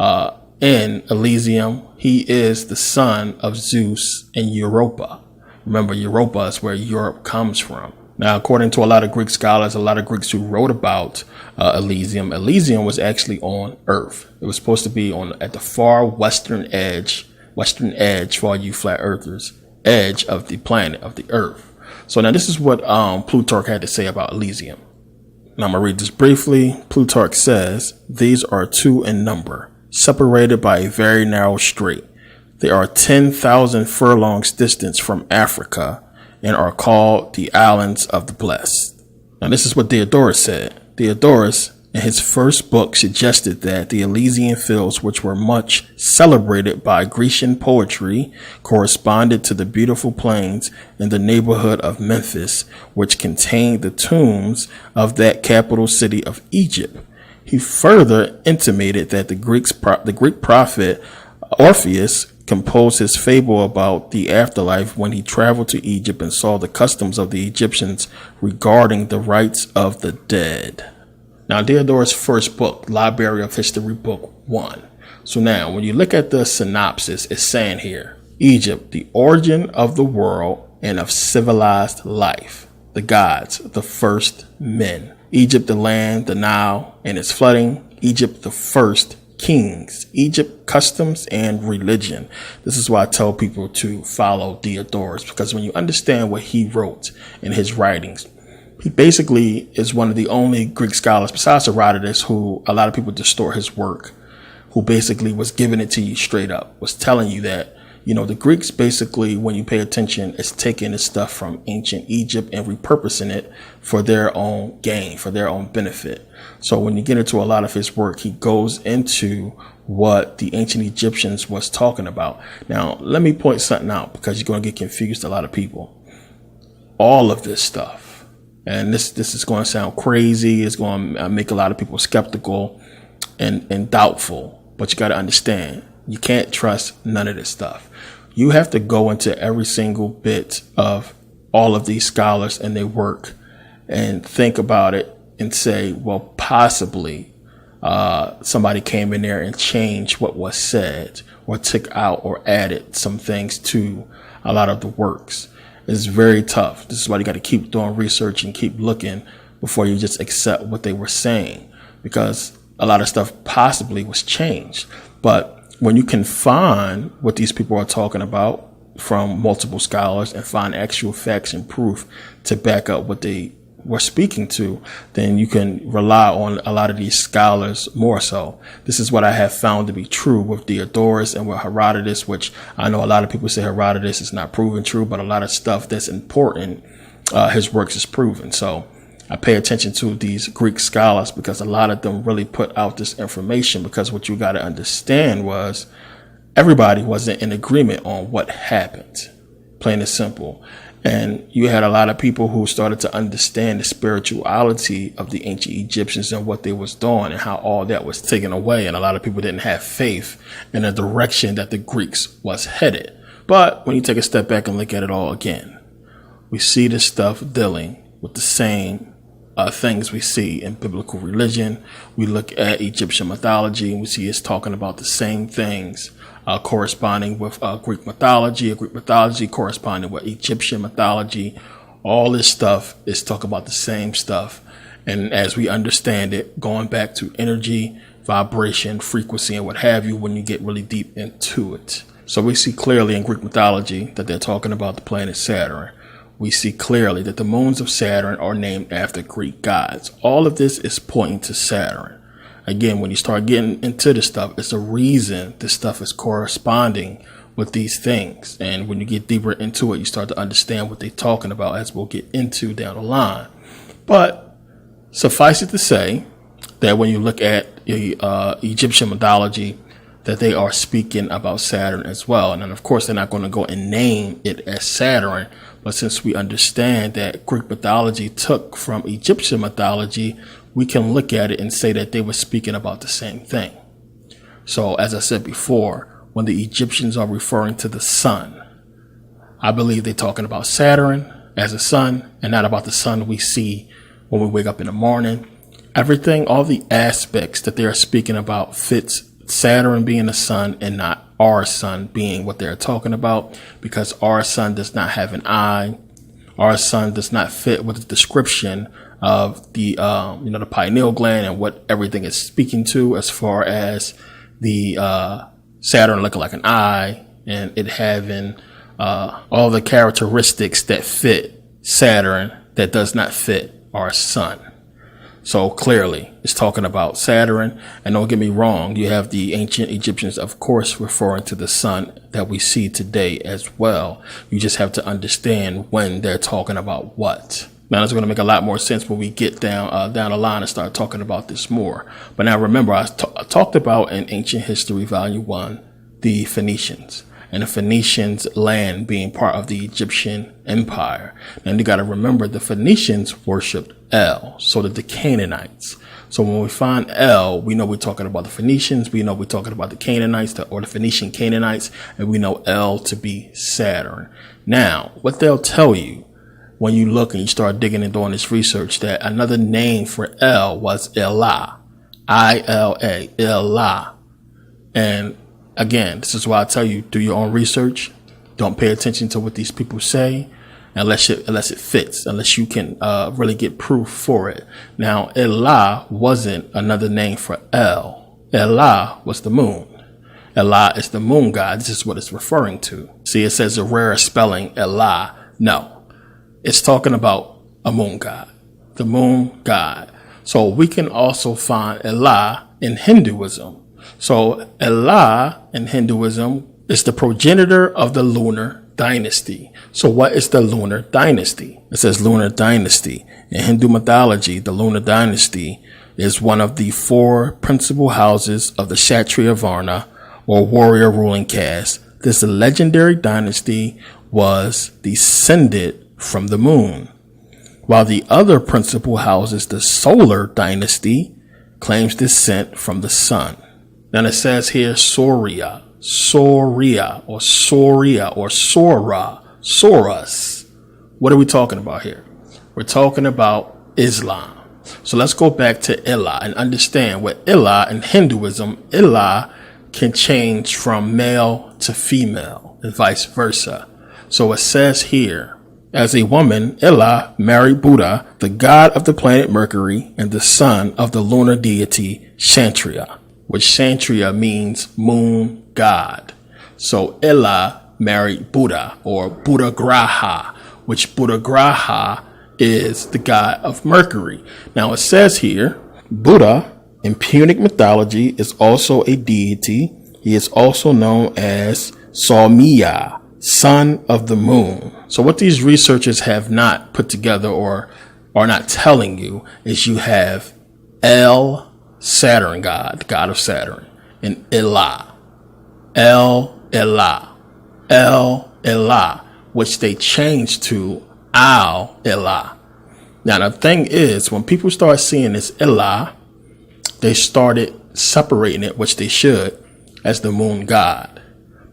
in Elysium. He is the son of Zeus and Europa. Remember, Europa is where Europe comes from. Now, according to a lot of Greek scholars, a lot of Greeks who wrote about Elysium was actually on Earth. It was supposed to be at the far western edge for all you flat earthers, edge of the planet, of the Earth. So now this is what Plutarch had to say about Elysium. Now I'm going to read this briefly. Plutarch says, "These are 2 in number, separated by a very narrow strait. They are 10,000 furlongs distance from Africa and are called the Islands of the Blessed." Now this is what Diodorus said. Diodorus, in his first book, suggested that the Elysian fields, which were much celebrated by Grecian poetry, corresponded to the beautiful plains in the neighborhood of Memphis, which contained the tombs of that capital city of Egypt. He further intimated that the Greek prophet Orpheus composed his fable about the afterlife when he traveled to Egypt and saw the customs of the Egyptians regarding the rites of the dead. Now, Diodorus' first book, Library of History, Book 1. So now, when you look at the synopsis, it's saying here, Egypt, the origin of the world and of civilized life. The gods, the first men. Egypt, the land, the Nile, and its flooding. Egypt, the first kings. Egypt, customs and religion. This is why I tell people to follow Diodorus, because when you understand what he wrote in his writings, he basically is one of the only Greek scholars besides Herodotus who a lot of people distort his work, who basically was giving it to you straight up, was telling you that, you know, the Greeks basically, when you pay attention, is taking this stuff from ancient Egypt and repurposing it for their own gain, for their own benefit. So when you get into a lot of his work, he goes into what the ancient Egyptians was talking about. Now, let me point something out, because you're going to get confused, a lot of people. All of this stuff, and this is going to sound crazy, it's going to make a lot of people skeptical and doubtful, but you got to understand, you can't trust none of this stuff. You have to go into every single bit of all of these scholars and their work and think about it and say, well, possibly somebody came in there and changed what was said, or took out or added some things to a lot of the works. It's very tough. This is why you got to keep doing research and keep looking before you just accept what they were saying, because a lot of stuff possibly was changed. But when you can find what these people are talking about from multiple scholars and find actual facts and proof to back up what they were speaking to, then you can rely on a lot of these scholars more so. This is what I have found to be true with Diodorus and with Herodotus, which I know a lot of people say Herodotus is not proven true, but a lot of stuff that's important, his works is proven. So I pay attention to these Greek scholars because a lot of them really put out this information, because what you got to understand was everybody wasn't in agreement on what happened, plain and simple. And you had a lot of people who started to understand the spirituality of the ancient Egyptians and what they was doing and how all that was taken away. And a lot of people didn't have faith in the direction that the Greeks was headed. But when you take a step back and look at it all again, we see this stuff dealing with the same things we see in biblical religion. We look at Egyptian mythology and we see it's talking about the same things corresponding with Greek mythology, or Greek mythology corresponding with Egyptian mythology. All this stuff is talking about the same stuff. And as we understand it, going back to energy, vibration, frequency, and what have you, when you get really deep into it. So we see clearly in Greek mythology that they're talking about the planet Saturn. We see clearly that the moons of Saturn are named after Greek gods. All of this is pointing to Saturn. Again, when you start getting into this stuff, it's a reason this stuff is corresponding with these things. And when you get deeper into it, you start to understand what they're talking about, as we'll get into down the line. But suffice it to say that when you look at Egyptian mythology, that they are speaking about Saturn as well. And then, of course, they're not going to go and name it as Saturn. But since we understand that Greek mythology took from Egyptian mythology, we can look at it and say that they were speaking about the same thing. So, as I said before, when the Egyptians are referring to the sun, I believe they're talking about Saturn as a sun, and not about the sun we see when we wake up in the morning. Everything, all the aspects that they are speaking about fits Saturn being the sun and not our sun being what they're talking about, because our sun does not have an eye. Our sun does not fit with the description of the, the pineal gland and what everything is speaking to, as far as the Saturn looking like an eye and it having all the characteristics that fit Saturn that does not fit our sun. So clearly it's talking about Saturn. And don't get me wrong, you have the ancient Egyptians, of course, referring to the sun that we see today as well. You just have to understand when they're talking about what. Now, it's going to make a lot more sense when we get down the line and start talking about this more. But now remember, I talked about in Ancient History, Volume 1, the Phoenicians. And the Phoenicians' land being part of the Egyptian Empire. And you got to remember, the Phoenicians worshipped El, so did the Canaanites. So when we find El, we know we're talking about the Phoenicians. We know we're talking about the Canaanites, or the Phoenician Canaanites, and we know El to be Saturn. Now, what they'll tell you when you look and you start digging and doing this research, that another name for El was Elah, I-L-A, Elah. And again, this is why I tell you, do your own research. Don't pay attention to what these people say unless it fits, unless you can really get proof for it. Now, Elah wasn't another name for El. Elah was the moon. Elah is the moon god. This is what it's referring to. See, it says a rare spelling, Elah. No, it's talking about a moon god, the moon god. So we can also find Elah in Hinduism. So Elah in Hinduism is the progenitor of the lunar dynasty. So what is the lunar dynasty? It says lunar dynasty. In Hindu mythology, the lunar dynasty is one of the 4 principal houses of the Kshatriya Varna, or warrior ruling caste. This legendary dynasty was descended from the moon, while the other principal houses, the solar dynasty, claims descent from the sun. Then it says here Soria, or Sora, Soras. What are we talking about here? We're talking about Islam. So let's go back to Ilah and understand what Ilah in Hinduism, Ilah can change from male to female and vice versa. So it says here, as a woman, Ilah married Buddha, the god of the planet Mercury and the son of the lunar deity Kshatriya, which Kshatriya means moon god. So Ilah married Buddha, or Buddha Graha, which Buddha Graha is the god of Mercury. Now it says here, Buddha in Punic mythology is also a deity. He is also known as Soumya, son of the moon. So what these researchers have not put together or are not telling you is you have El, Saturn god, god of Saturn, and Ilah, El Ilah, which they changed to Al Ilah. Now the thing is, when people start seeing this Ilah, they started separating it, which they should, as the moon god.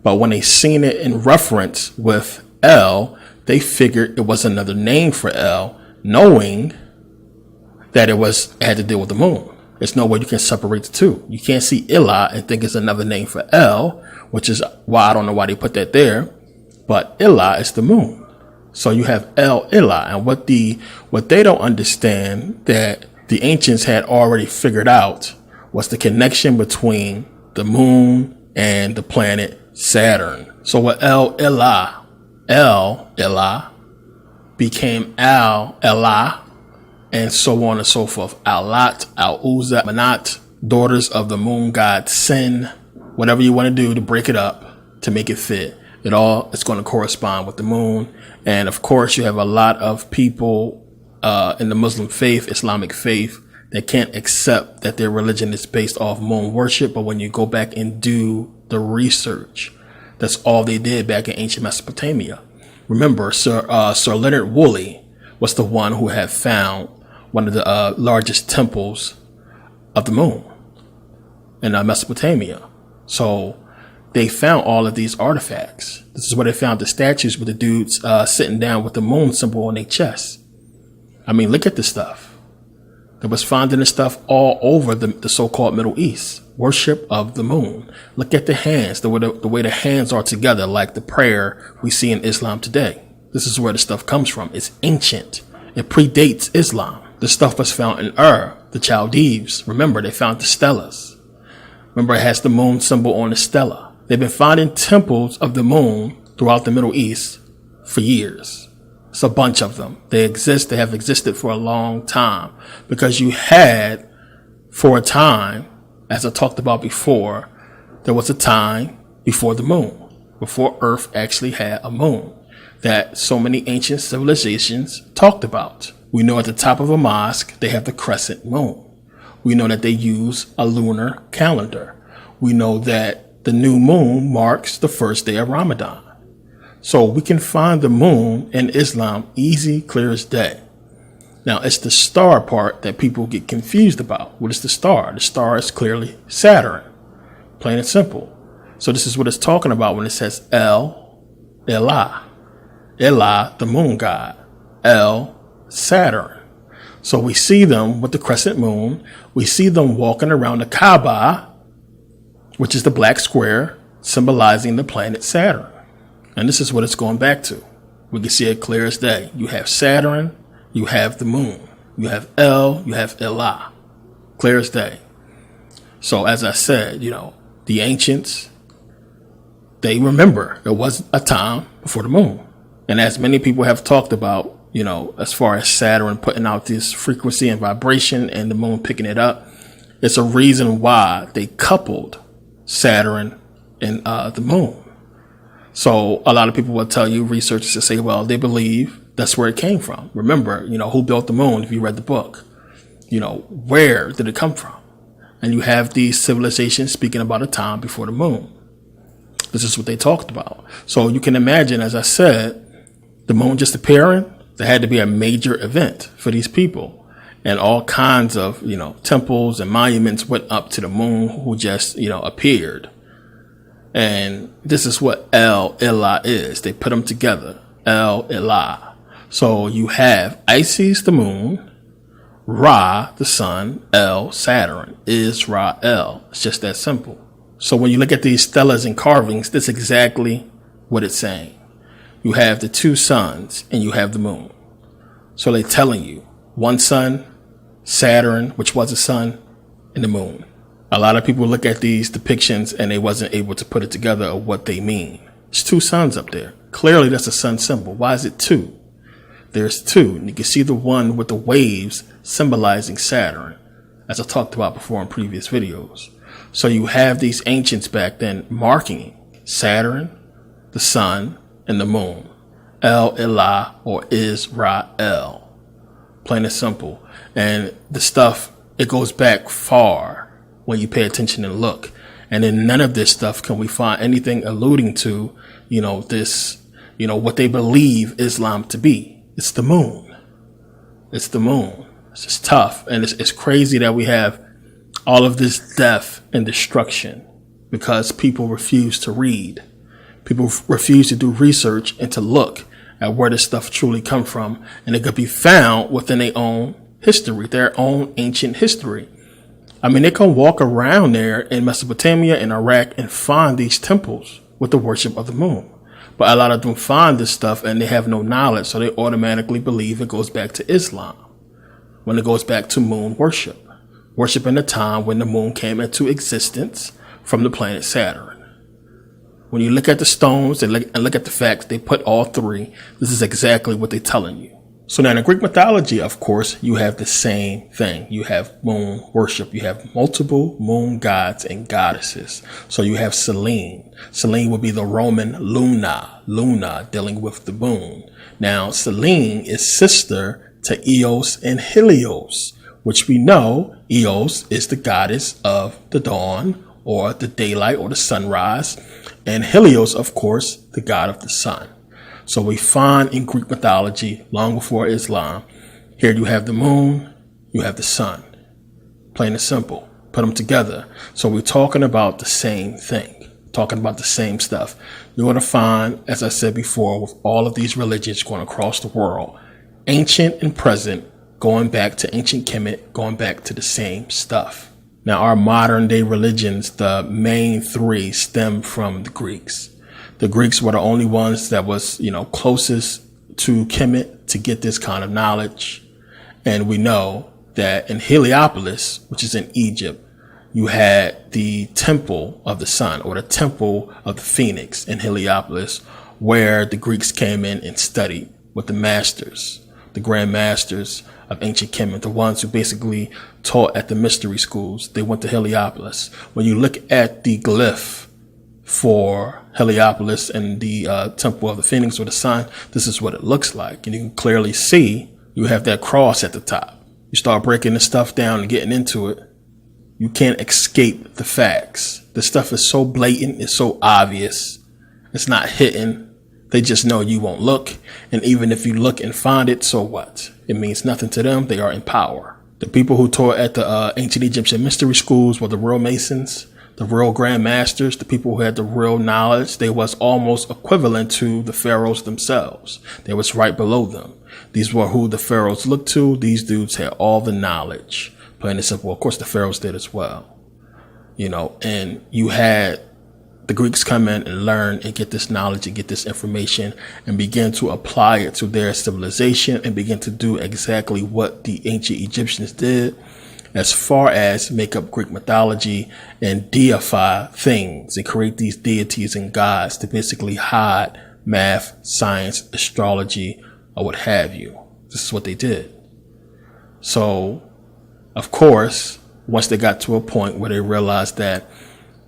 But when they seen it in reference with El, they figured it was another name for El, knowing that it had to deal with the moon. There's no way you can separate the two. You can't see Ilah and think it's another name for El, which is why I don't know why they put that there. But Ilah is the moon. So you have El Ilah, and what they don't understand that the ancients had already figured out was the connection between the moon and the planet Saturn. So what El Ilah became Al Ilah, and so on and so forth. Alat, Al-Uzza, Manat, daughters of the moon god Sin. Whatever you want to do to break it up, to make it fit. It's going to correspond with the moon. And of course, you have a lot of people in the Muslim faith, Islamic faith, that can't accept that their religion is based off moon worship. But when you go back and do the research, that's all they did back in ancient Mesopotamia. Remember, Sir Leonard Woolley was the one who had found one of the largest temples of the moon in Mesopotamia. So they found all of these artifacts. This is where they found the statues with the dudes sitting down with the moon symbol on their chest. I mean, look at this stuff. There was finding this stuff all over the so-called Middle East. Worship of the moon. Look at the hands, the way the hands are together, like the prayer we see in Islam today. This is where the stuff comes from. It's ancient. It predates Islam. The stuff was found in the Chaldees. Remember, they found the stelas. Remember, it has the moon symbol on the stela. They've been finding temples of the moon throughout the Middle East for years. It's a bunch of them. They exist. They have existed for a long time because you had, for a time, as I talked about before, there was a time before the moon, before Earth actually had a moon, that so many ancient civilizations talked about. We know at the top of a mosque, they have the crescent moon. We know that they use a lunar calendar. We know that the new moon marks the first day of Ramadan. So we can find the moon in Islam easy, clear as day. Now, it's the star part that people get confused about. What is the star? The star is clearly Saturn, plain and simple. So this is what it's talking about when it says El Ilah. Ilah, the moon god. El, Saturn. So we see them with the crescent moon. We see them walking around the Kaaba, which is the black square symbolizing the planet Saturn. And this is what it's going back to. We can see it clear as day. You have Saturn, you have the moon, you have El, you have Ilah. Clear as day. So as I said, the ancients, they remember there was a time before the moon. And as many people have talked about, as far as Saturn putting out this frequency and vibration and the moon picking it up, it's a reason why they coupled Saturn, and the moon. So a lot of people will tell you, researchers will say, well, they believe that's where it came from. Remember, who built the moon? If you read the book, where did it come from? And you have these civilizations speaking about a time before the moon. This is what they talked about. So you can imagine, as I said, the moon just appearing, there had to be a major event for these people. And all kinds of, temples and monuments went up to the moon who just, appeared. And this is what El Ilah is. They put them together. El Ilah. So you have Isis, the moon, Ra, the sun, El, Saturn, Israel. It's just that simple. So when you look at these stelas and carvings, that's exactly what it's saying. You have the two suns and you have the moon. So they're telling you one sun, Saturn, which was a sun, and the moon. A lot of people look at these depictions and they wasn't able to put it together of what they mean. There's two suns up there. Clearly that's a sun symbol. Why is it two? There's two. And you can see the one with the waves symbolizing Saturn, as I talked about before in previous videos. So you have these ancients back then marking Saturn, the sun, and the moon. El Ilah, or Israel. Plain and simple. And the stuff, it goes back far when you pay attention and look. And in none of this stuff can we find anything alluding to, this, what they believe Islam to be. It's the moon. It's the moon. It's just tough. And it's crazy that we have all of this death and destruction because people refuse to read. People refuse to do research and to look at where this stuff truly come from. And it could be found within their own history, their own ancient history. I mean, they can walk around there in Mesopotamia and Iraq and find these temples with the worship of the moon. But a lot of them find this stuff and they have no knowledge, so they automatically believe it goes back to Islam when it goes back to moon worship. Worship in the time when the moon came into existence from the planet Saturn. When you look at the stones and look at the facts, they put all three. This is exactly what they're telling you. So now in Greek mythology, of course, you have the same thing. You have moon worship. You have multiple moon gods and goddesses. So you have Selene. Selene would be the Roman Luna dealing with the moon. Now, Selene is sister to Eos and Helios, which we know Eos is the goddess of the dawn or the daylight or the sunrise. And Helios, of course, the god of the sun. So we find in Greek mythology, long before Islam, here you have the moon, you have the sun. Plain and simple. Put them together. So we're talking about the same thing, talking about the same stuff. You're going to find, as I said before, with all of these religions going across the world, ancient and present, going back to ancient Kemet, going back to the same stuff. Now, our modern day religions, the main three stem from the Greeks. The Greeks were the only ones that was, closest to Kemet to get this kind of knowledge. And we know that in Heliopolis, which is in Egypt, you had the temple of the sun or the temple of the phoenix in Heliopolis, where the Greeks came in and studied with the masters, the grand masters of ancient Kemet, the ones who basically taught at the mystery schools. They went to Heliopolis. When you look at the glyph for Heliopolis and the temple of the phoenix or the sun, this is what it looks like. And you can clearly see you have that cross at the top. You start breaking the stuff down and getting into it, you can't escape the facts. The stuff is so blatant, it's so obvious, it's not hidden. They just know you won't look. And even if you look and find it, so what? It means nothing to them. They are in power. The people who taught at the ancient Egyptian mystery schools were the real Masons, the real Grand Masters, the people who had the real knowledge. They was almost equivalent to the pharaohs themselves. They was right below them. These were who the pharaohs looked to. These dudes had all the knowledge. Plain and simple. Of course, the pharaohs did as well. And you had the Greeks come in and learn and get this knowledge and get this information and begin to apply it to their civilization and begin to do exactly what the ancient Egyptians did, as far as make up Greek mythology and deify things and create these deities and gods to basically hide math, science, astrology, or what have you. This is what they did. So, of course, once they got to a point where they realized that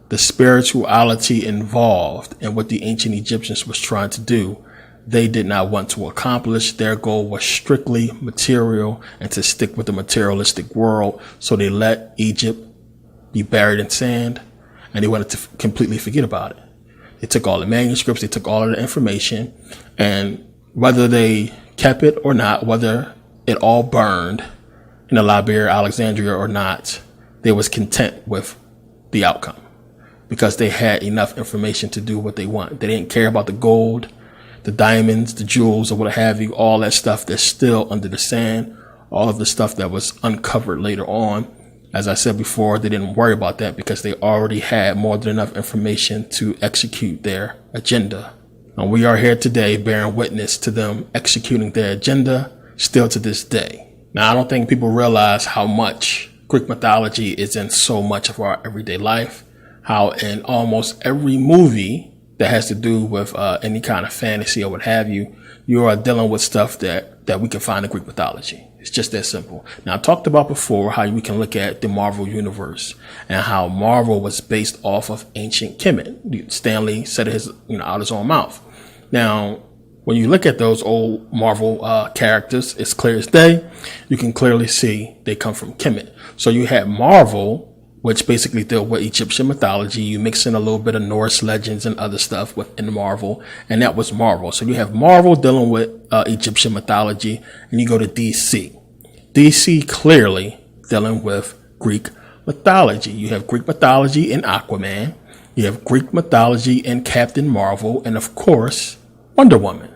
the spirituality involved in what the ancient Egyptians was trying to do, they did not want to accomplish. Their goal was strictly material and to stick with the materialistic world. So they let Egypt be buried in sand, and they wanted to completely forget about it. They took all the manuscripts, they took all of the information, and whether they kept it or not, whether it all burned in the Library of Alexandria or not, they was content with the outcome because they had enough information to do what they want. They didn't care about the gold, the diamonds, the jewels, or what have you, all that stuff that's still under the sand, all of the stuff that was uncovered later on. As I said before, they didn't worry about that because they already had more than enough information to execute their agenda. And we are here today bearing witness to them executing their agenda still to this day. Now, I don't think people realize how much Greek mythology is in so much of our everyday life, how in almost every movie that has to do with any kind of fantasy or what have you, you are dealing with stuff that we can find in Greek mythology. It's just that simple. Now, I talked about before how we can look at the Marvel universe and how Marvel was based off of ancient Kemet. Stanley said it out his own mouth. Now, when you look at those old Marvel characters, it's clear as day. You can clearly see they come from Kemet. So you had Marvel, which basically deal with Egyptian mythology. You mix in a little bit of Norse legends and other stuff within Marvel, and that was Marvel. So you have Marvel dealing with Egyptian mythology, and you go to DC. DC clearly dealing with Greek mythology. You have Greek mythology in Aquaman. You have Greek mythology in Captain Marvel, and of course, Wonder Woman.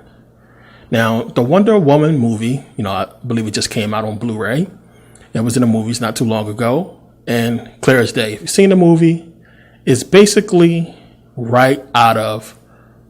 Now, the Wonder Woman movie, I believe it just came out on Blu-ray. It was in the movies not too long ago. And clear as day, if you've seen the movie, it's basically right out of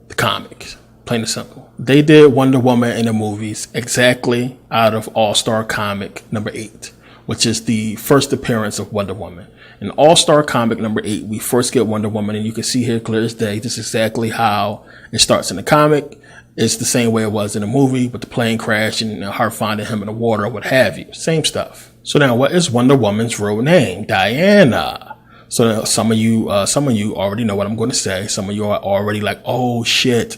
the comics, plain and simple. They did Wonder Woman in the movies exactly out of All-Star Comic number 8, which is the first appearance of Wonder Woman. In All-Star Comic number 8, we first get Wonder Woman, and you can see here clear as day, this is exactly how it starts in the comic. It's the same way it was in the movie with the plane crash and her finding him in the water or what have you. Same stuff. So now, what is Wonder Woman's real name? Diana. So some of you already know what I'm going to say. Some of you are already like, oh shit.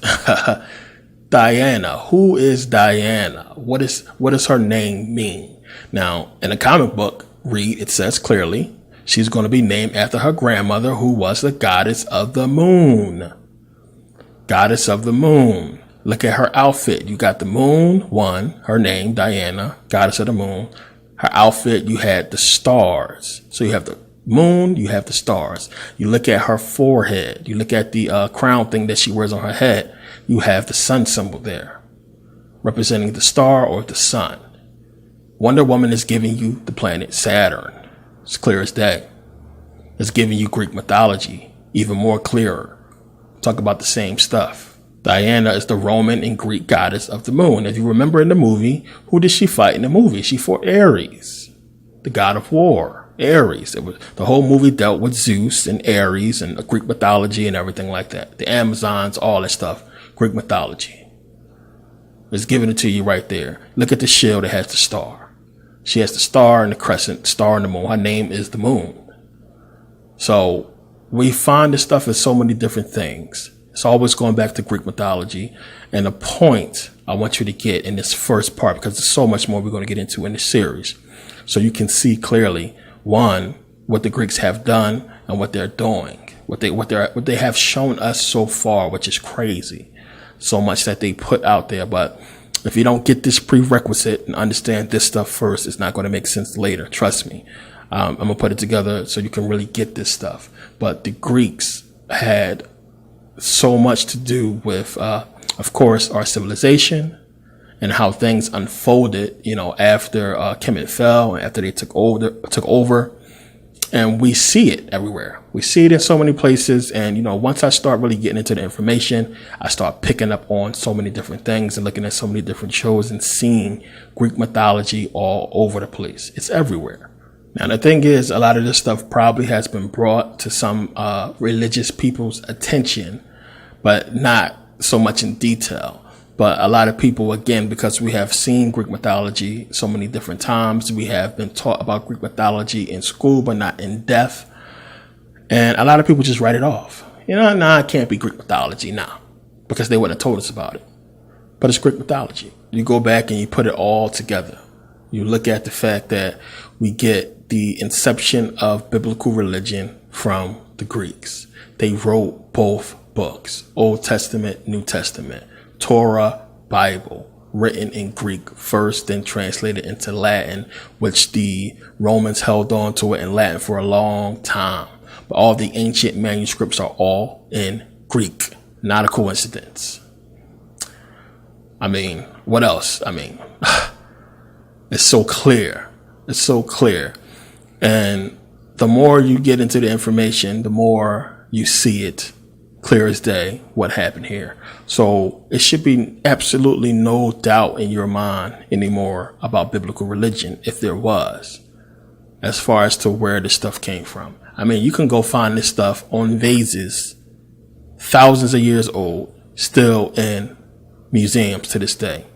Diana. Who is Diana? What does her name mean? Now, in the comic book, it says clearly she's going to be named after her grandmother, who was the goddess of the moon. Goddess of the moon. Look at her outfit. You got the moon, her name, Diana, goddess of the moon. Her outfit, you had the stars. So you have the moon, you have the stars. You look at her forehead. You look at the crown thing that she wears on her head. You have the sun symbol there, representing the star or the sun. Wonder Woman is giving you the planet Saturn. It's clear as day. It's giving you Greek mythology, even more clearer. Talk about the same stuff. Diana is the Roman and Greek goddess of the moon. If you remember in the movie, who did she fight in the movie? She fought Ares, the god of war. Ares. The whole movie dealt with Zeus and Ares and Greek mythology and everything like that. The Amazons, all that stuff. Greek mythology. It's giving it to you right there. Look at the shield that has the star. She has the star and the crescent, star and the moon. Her name is the moon. So we find this stuff in so many different things. It's always going back to Greek mythology. And the point I want you to get in this first part, because there's so much more we're going to get into in this series, so you can see clearly, one, what the Greeks have done and what they're doing, what they have shown us so far, which is crazy. So much that they put out there. But if you don't get this prerequisite and understand this stuff first, it's not going to make sense later. Trust me. I'm going to put it together so you can really get this stuff. But the Greeks had so much to do with, of course, our civilization and how things unfolded, after Kemet fell and after they took over. And we see it everywhere. We see it in so many places. And, once I start really getting into the information, I start picking up on so many different things and looking at so many different shows and seeing Greek mythology all over the place. It's everywhere. Now, the thing is, a lot of this stuff probably has been brought to some religious people's attention, but not so much in detail. But a lot of people, again, because we have seen Greek mythology so many different times, we have been taught about Greek mythology in school, but not in depth. And a lot of people just write it off. Nah, it can't be Greek mythology, nah, because they wouldn't have told us about it. But it's Greek mythology. You go back and you put it all together. You look at the fact that we get the inception of biblical religion from the Greeks. They wrote both books, Old Testament, New Testament, Torah, Bible, written in Greek first, then translated into Latin, which the Romans held on to it in Latin for a long time. But all the ancient manuscripts are all in Greek. Not a coincidence. I mean, what else? I mean, it's so clear. It's so clear. And the more you get into the information, the more you see it clear as day what happened here. So it should be absolutely no doubt in your mind anymore about biblical religion, if there was, as far as to where this stuff came from. I mean, you can go find this stuff on vases, thousands of years old, still in museums to this day,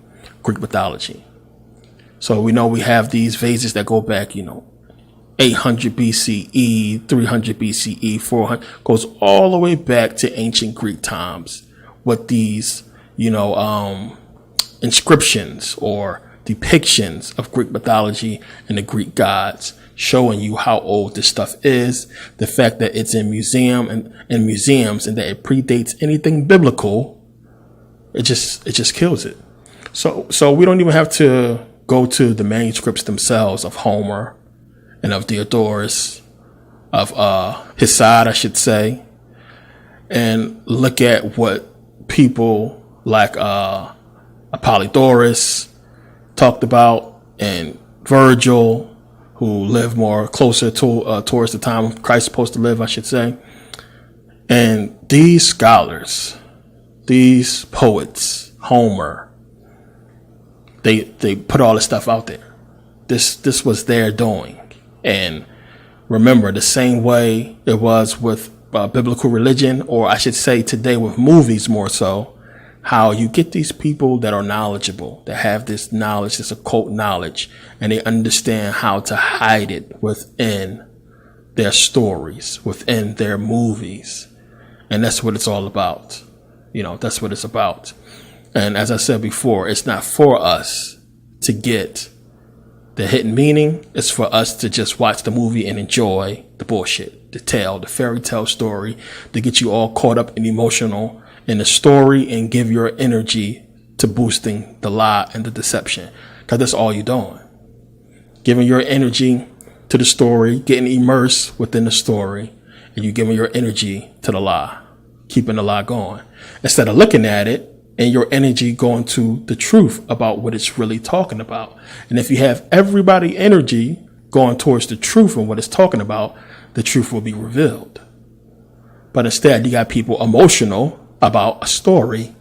Greek mythology. So we know we have these vases that go back, 800 BCE, 300 BCE, 400, goes all the way back to ancient Greek times with these, inscriptions or depictions of Greek mythology and the Greek gods, showing you how old this stuff is, the fact that it's in museums and that it predates anything biblical. It just kills it. So we don't even have to go to the manuscripts themselves of Homer and of Diodorus, of Hesiod, I should say, and look at what people like Apollodorus talked about, and Virgil, who lived more closer to towards the time Christ supposed to live, I should say. And these scholars, these poets, Homer, they put all this stuff out there. This was their doing. And remember, the same way it was with biblical religion, or I should say today with movies more so, how you get these people that are knowledgeable, that have this knowledge, this occult knowledge, and they understand how to hide it within their stories, within their movies. And that's what it's all about. That's what it's about. And as I said before, it's not for us to get the hidden meaning. It's for us to just watch the movie and enjoy the bullshit, the fairy tale story, to get you all caught up and emotional in the story and give your energy to boosting the lie and the deception. Because that's all you're doing. Giving your energy to the story, getting immersed within the story, and you giving your energy to the lie, keeping the lie going. Instead of looking at it and your energy going to the truth about what it's really talking about. And if you have everybody energy going towards the truth and what it's talking about, the truth will be revealed. But instead, you got people emotional about a story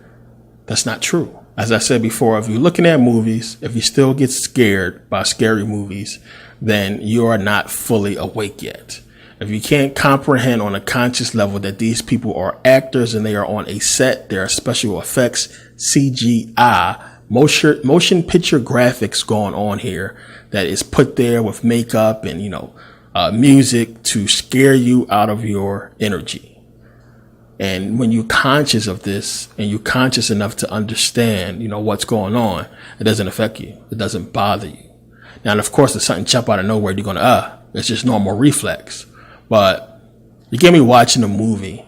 that's not true. As I said before, if you're looking at movies, if you still get scared by scary movies, then you are not fully awake yet. If you can't comprehend on a conscious level that these people are actors and they are on a set, there are special effects, CGI, motion picture graphics going on here that is put there with makeup and, music to scare you out of your energy. And when you're conscious of this and you're conscious enough to understand, what's going on, it doesn't affect you. It doesn't bother you. Now, and of course, if something jump out of nowhere, you're going to, it's just normal reflex. But you get me watching a movie,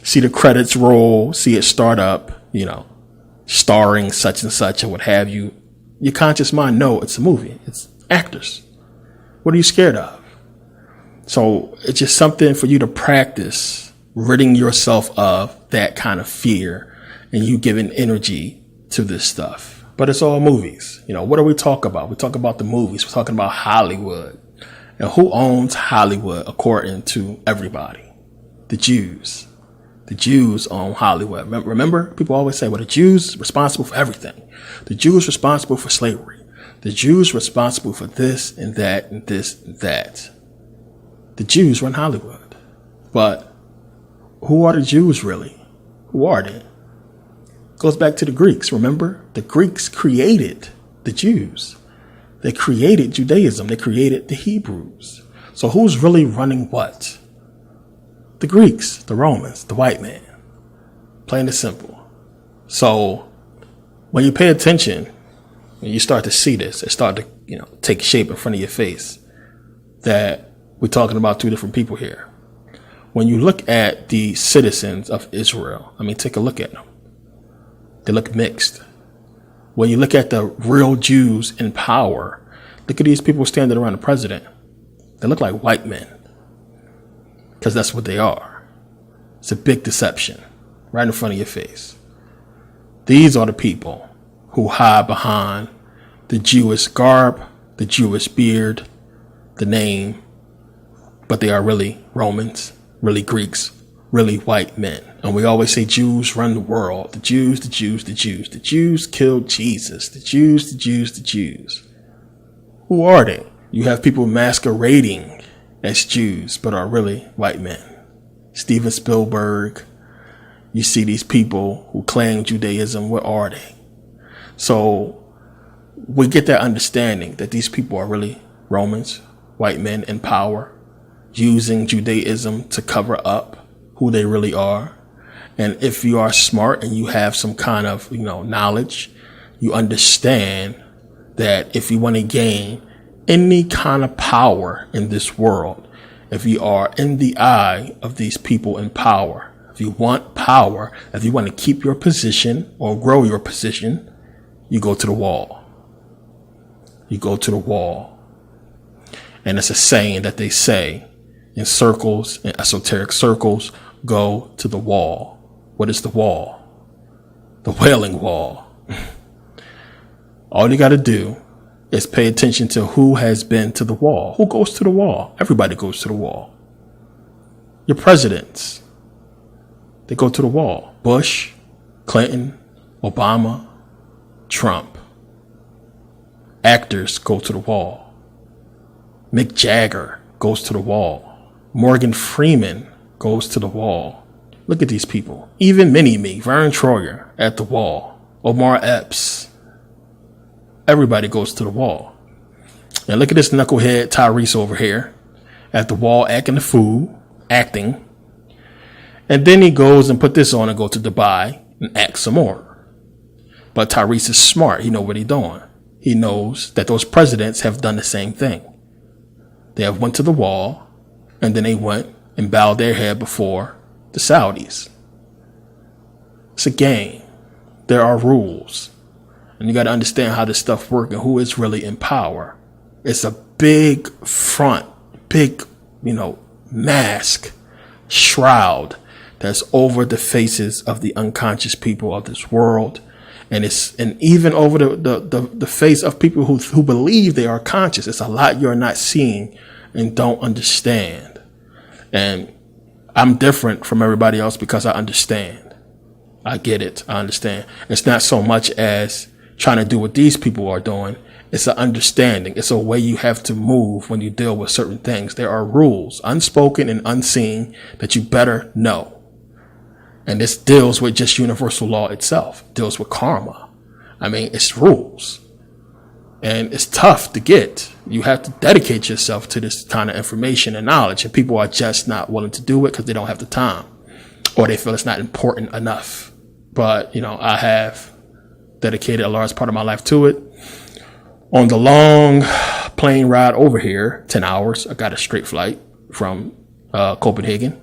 see the credits roll, see it start up, starring such and such or what have you. Your conscious mind know it's a movie. It's actors. What are you scared of? So it's just something for you to practice ridding yourself of that kind of fear and you giving energy to this stuff. But it's all movies. What do we talk about? We talk about the movies. We're talking about Hollywood. And who owns Hollywood according to everybody? The Jews. The Jews own Hollywood. Remember, people always say, well, the Jews responsible for everything. The Jews responsible for slavery. The Jews responsible for this and that and this and that. The Jews run Hollywood. But who are the Jews really? Who are they? Goes back to the Greeks. Remember, the Greeks created the Jews. They created Judaism. They created the Hebrews. So who's really running what? The Greeks, the Romans, the white man. Plain and simple. So when you pay attention, and you start to see this, it start to, take shape in front of your face, that we're talking about two different people here. When you look at the citizens of Israel, take a look at them. They look mixed. When you look at the real Jews in power, look at these people standing around the president. They look like white men, because that's what they are. It's a big deception right in front of your face. These are the people who hide behind the Jewish garb, the Jewish beard, the name, but they are really Romans, really Greeks, really white men. And we always say Jews run the world. The Jews, the Jews, the Jews. The Jews killed Jesus. The Jews, the Jews, the Jews. Who are they? You have people masquerading as Jews, but are really white men. Steven Spielberg. You see these people who claim Judaism. What are they? So we get that understanding that these people are really Romans, white men in power, using Judaism to cover up who they really are. And if you are smart and you have some kind of, knowledge, you understand that if you want to gain any kind of power in this world, if you are in the eye of these people in power, if you want power, if you want to keep your position or grow your position, you go to the wall. You go to the wall. And it's a saying that they say in circles, in esoteric circles, go to the wall. What is the wall? The Wailing Wall. All you got to do is pay attention to who has been to the wall. Who goes to the wall? Everybody goes to the wall. Your presidents, they go to the wall. Bush, Clinton, Obama, Trump. Actors go to the wall. Mick Jagger goes to the wall. Morgan Freeman goes to the wall. Look at these people. Even Mini-Me, Vern Troyer at the wall. Omar Epps. Everybody goes to the wall. Now look at this knucklehead Tyrese over here at the wall acting the fool, acting. And then he goes and put this on and go to Dubai and act some more. But Tyrese is smart. He knows what he's doing. He knows that those presidents have done the same thing. They have went to the wall and then they went and bowed their head before the Saudis. It's a game. There are rules. And you got to understand how this stuff works and who is really in power. It's a big front, big, mask, shroud that's over the faces of the unconscious people of this world. And even over the face of people who believe they are conscious. It's a lot you're not seeing and don't understand. And I'm different from everybody else because I understand. I get it. I understand. It's not so much as trying to do what these people are doing. It's an understanding. It's a way you have to move when you deal with certain things. There are rules, unspoken and unseen, that you better know. And this deals with just universal law itself, deals with karma. It's rules. And it's tough to get. You have to dedicate yourself to this kind of information and knowledge. And people are just not willing to do it because they don't have the time. Or they feel it's not important enough. But, I have dedicated a large part of my life to it. On the long plane ride over here, 10 hours, I got a straight flight from Copenhagen.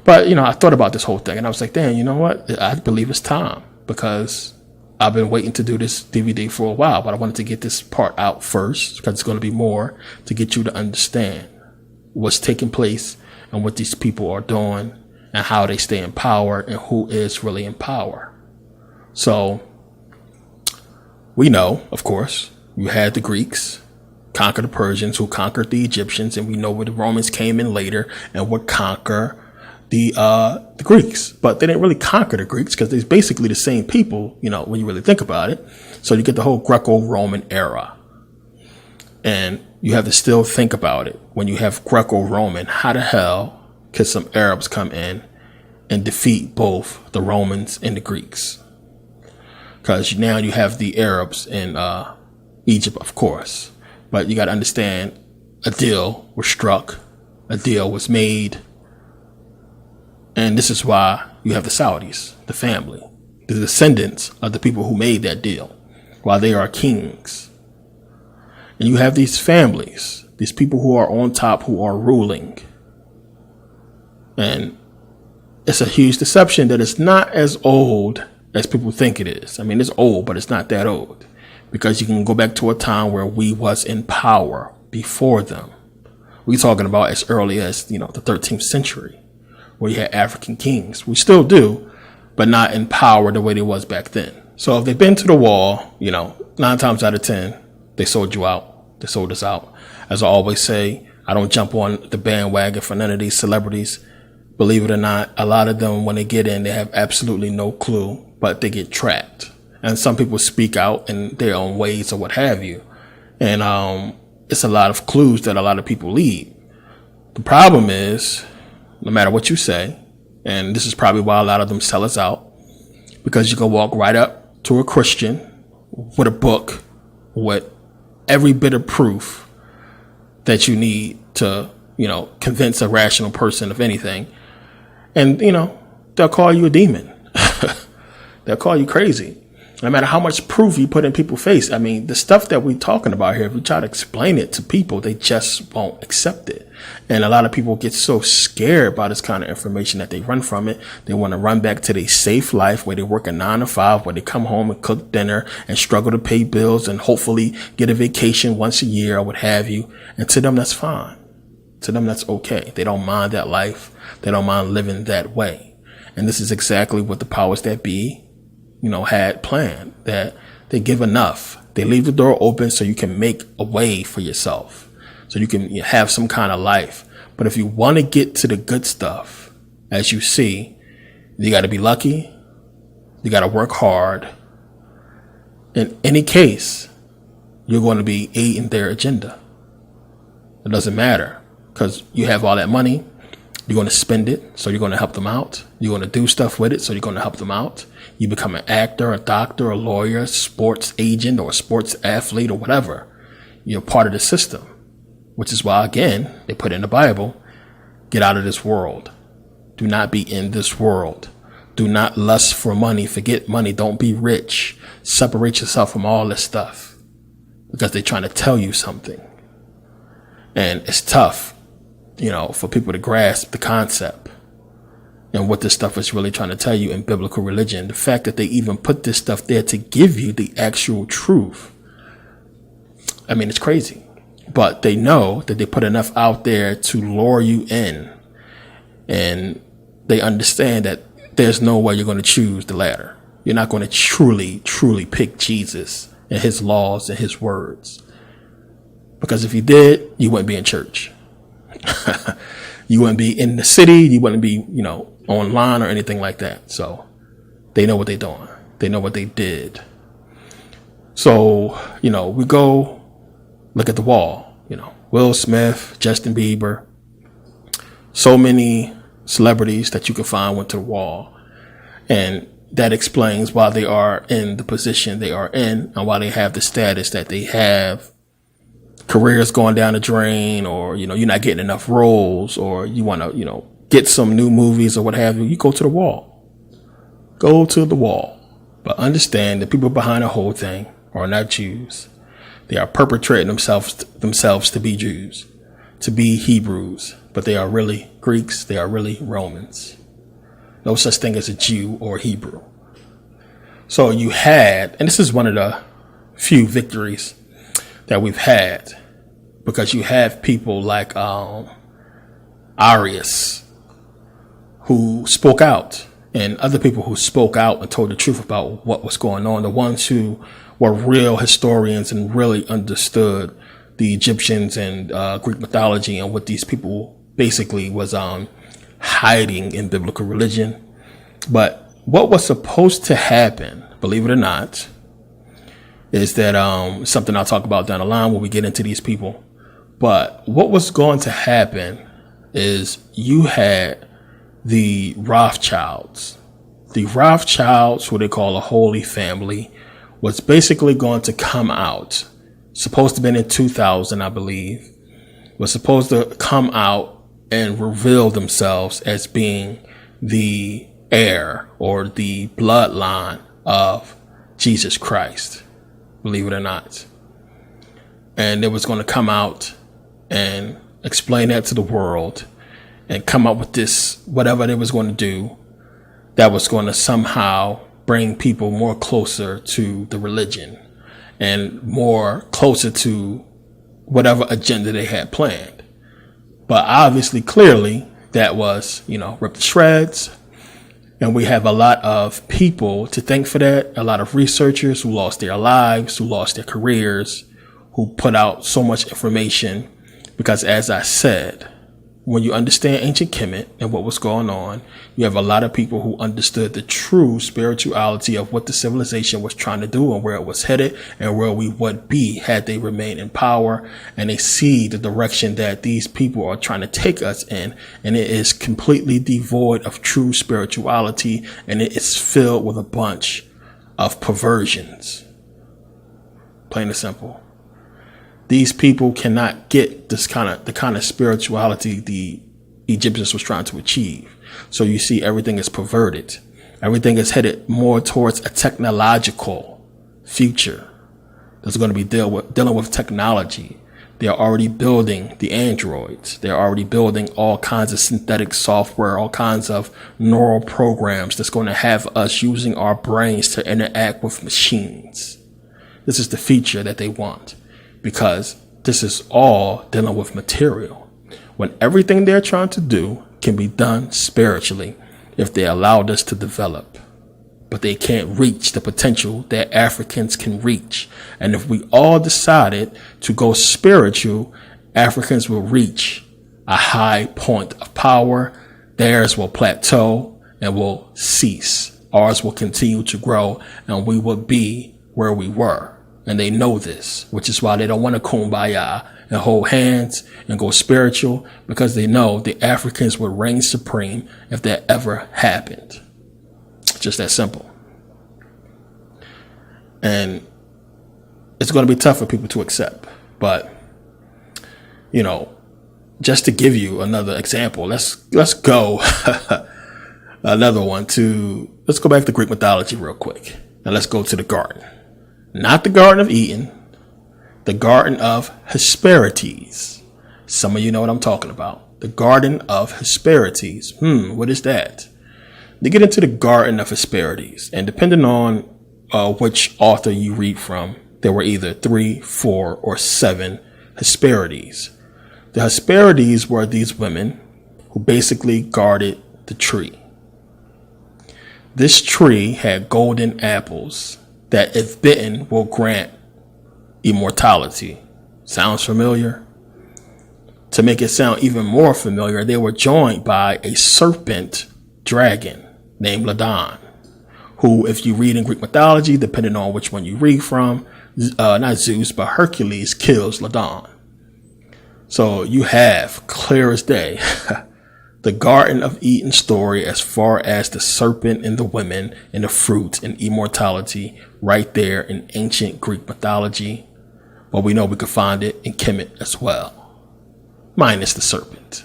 But, I thought about this whole thing and I was like, damn, you know what? I believe it's time because I've been waiting to do this DVD for a while, but I wanted to get this part out first because it's going to be more to get you to understand what's taking place and what these people are doing and how they stay in power and who is really in power. So we know, of course, you had the Greeks conquer the Persians who conquered the Egyptians, and we know where the Romans came in later and would conquer the Greeks. But they didn't really conquer the Greeks because they're basically the same people, when you really think about it. So you get the whole Greco-Roman era. And you have to still think about it. When you have Greco-Roman, how the hell could some Arabs come in and defeat both the Romans and the Greeks? Because now you have the Arabs in Egypt, of course. But you got to understand, a deal was struck, a deal was made. And this is why you have the Saudis, the family, the descendants of the people who made that deal, while they are kings. And you have these families, these people who are on top, who are ruling. And it's a huge deception that it's not as old as people think it is. I mean, it's old, but it's not that old, because you can go back to a time where we was in power before them. We're talking about as early as, the 13th century, where you had African kings. We still do, but not in power the way they was back then. So if they've been to the wall, 9 times out of 10, they sold you out. They sold us out. As I always say, I don't jump on the bandwagon for none of these celebrities. Believe it or not, a lot of them, when they get in, they have absolutely no clue, but they get trapped. And some people speak out in their own ways or what have you. And it's a lot of clues that a lot of people leave. The problem is, no matter what you say, and this is probably why a lot of them sell us out, because you can walk right up to a Christian with a book with every bit of proof that you need to, convince a rational person of anything. And, they'll call you a demon. They'll call you crazy. No matter how much proof you put in people's face. I mean, the stuff that we're talking about here, if we try to explain it to people, they just won't accept it. And a lot of people get so scared by this kind of information that they run from it. They want to run back to their safe life where they work a 9 to 5, where they come home and cook dinner and struggle to pay bills and hopefully get a vacation once a year or what have you. And to them, that's fine. To them, that's okay. They don't mind that life. They don't mind living that way. And this is exactly what the powers that be, had planned, that they give enough. They leave the door open so you can make a way for yourself, so you can have some kind of life. But if you want to get to the good stuff, as you see, you got to be lucky. You got to work hard. In any case, you're going to be aiding their agenda. It doesn't matter, because you have all that money. You're going to spend it, so you're going to help them out. You're going to do stuff with it, so you're going to help them out. You become an actor, a doctor, a lawyer, sports agent, or a sports athlete, or whatever. You're part of the system, which is why, again, they put in the Bible, get out of this world. Do not be in this world. Do not lust for money. Forget money. Don't be rich. Separate yourself from all this stuff, because they're trying to tell you something. And it's tough, for people to grasp the concept and what this stuff is really trying to tell you in biblical religion. The fact that they even put this stuff there to give you the actual truth. I mean, it's crazy, but they know that they put enough out there to lure you in, and they understand that there's no way you're going to choose the latter. You're not going to truly pick Jesus and his laws and his words, because if you did, you wouldn't be in church. You wouldn't be in the city. You wouldn't be, online or anything like that. So they know what they're doing. They know what they did. So, we go look at the wall, Will Smith, Justin Bieber, so many celebrities that you can find went to the wall. And that explains why they are in the position they are in and why they have the status that they have. Careers going down the drain, or, you're not getting enough roles, or you want to, get some new movies or what have you. You go to the wall. Go to the wall. But understand the people behind the whole thing are not Jews. They are perpetrating themselves to be Jews, to be Hebrews, but they are really Greeks. They are really Romans. No such thing as a Jew or Hebrew. So you had, and this is one of the few victories that we've had, because you have people like Arius, who spoke out, and other people who spoke out and told the truth about what was going on. The ones who were real historians and really understood the Egyptians and Greek mythology and what these people basically was hiding in biblical religion. But what was supposed to happen, believe it or not, is that something I'll talk about down the line when we get into these people. But what was going to happen is you had the Rothschilds. The Rothschilds, who they call a holy family, was basically going to come out. Supposed to have been in 2000, I believe, was supposed to come out and reveal themselves as being the heir or the bloodline of Jesus Christ, believe it or not. And it was going to come out and explain that to the world and come up with this, whatever they was going to do, that was going to somehow bring people more closer to the religion and more closer to whatever agenda they had planned. But obviously, clearly, that was, ripped to shreds. And we have a lot of people to thank for that. A lot of researchers who lost their lives, who lost their careers, who put out so much information. Because as I said, when you understand ancient Kemet and what was going on, you have a lot of people who understood the true spirituality of what the civilization was trying to do and where it was headed and where we would be had they remained in power. And they see the direction that these people are trying to take us in. And it is completely devoid of true spirituality. And it is filled with a bunch of perversions. Plain and simple. These people cannot get the kind of spirituality the Egyptians was trying to achieve. So you see, everything is perverted. Everything is headed more towards a technological future. That's going to be dealing with technology. They are already building the androids. They're already building all kinds of synthetic software, all kinds of neural programs that's going to have us using our brains to interact with machines. This is the future that they want. Because this is all dealing with material. When everything they're trying to do can be done spiritually if they allowed us to develop. But they can't reach the potential that Africans can reach. And if we all decided to go spiritual, Africans will reach a high point of power. Theirs will plateau and will cease. Ours will continue to grow and we will be where we were. And they know this, which is why they don't want to kumbaya and hold hands and go spiritual, because they know the Africans would reign supreme if that ever happened. Just that simple. And it's going to be tough for people to accept. But, just to give you another example, let's go another one let's go back to Greek mythology real quick. And let's go to the garden. Not the Garden of Eden, the Garden of Hesperides. Some of you know what I'm talking about. The Garden of Hesperides. What is that? They get into the Garden of Hesperides, and depending on which author you read from, there were either 3, 4, or 7 Hesperides. The Hesperides were these women who basically guarded the tree. This tree had golden apples that, if bitten, will grant immortality. Sounds familiar? To make it sound even more familiar, they were joined by a serpent dragon named Ladon, who, if you read in Greek mythology, depending on which one you read from, not Zeus, but Hercules kills Ladon. So you have, clear as day, the Garden of Eden story as far as the serpent and the women and the fruit and immortality right there in ancient Greek mythology. But we know we could find it in Kemet as well, minus the serpent.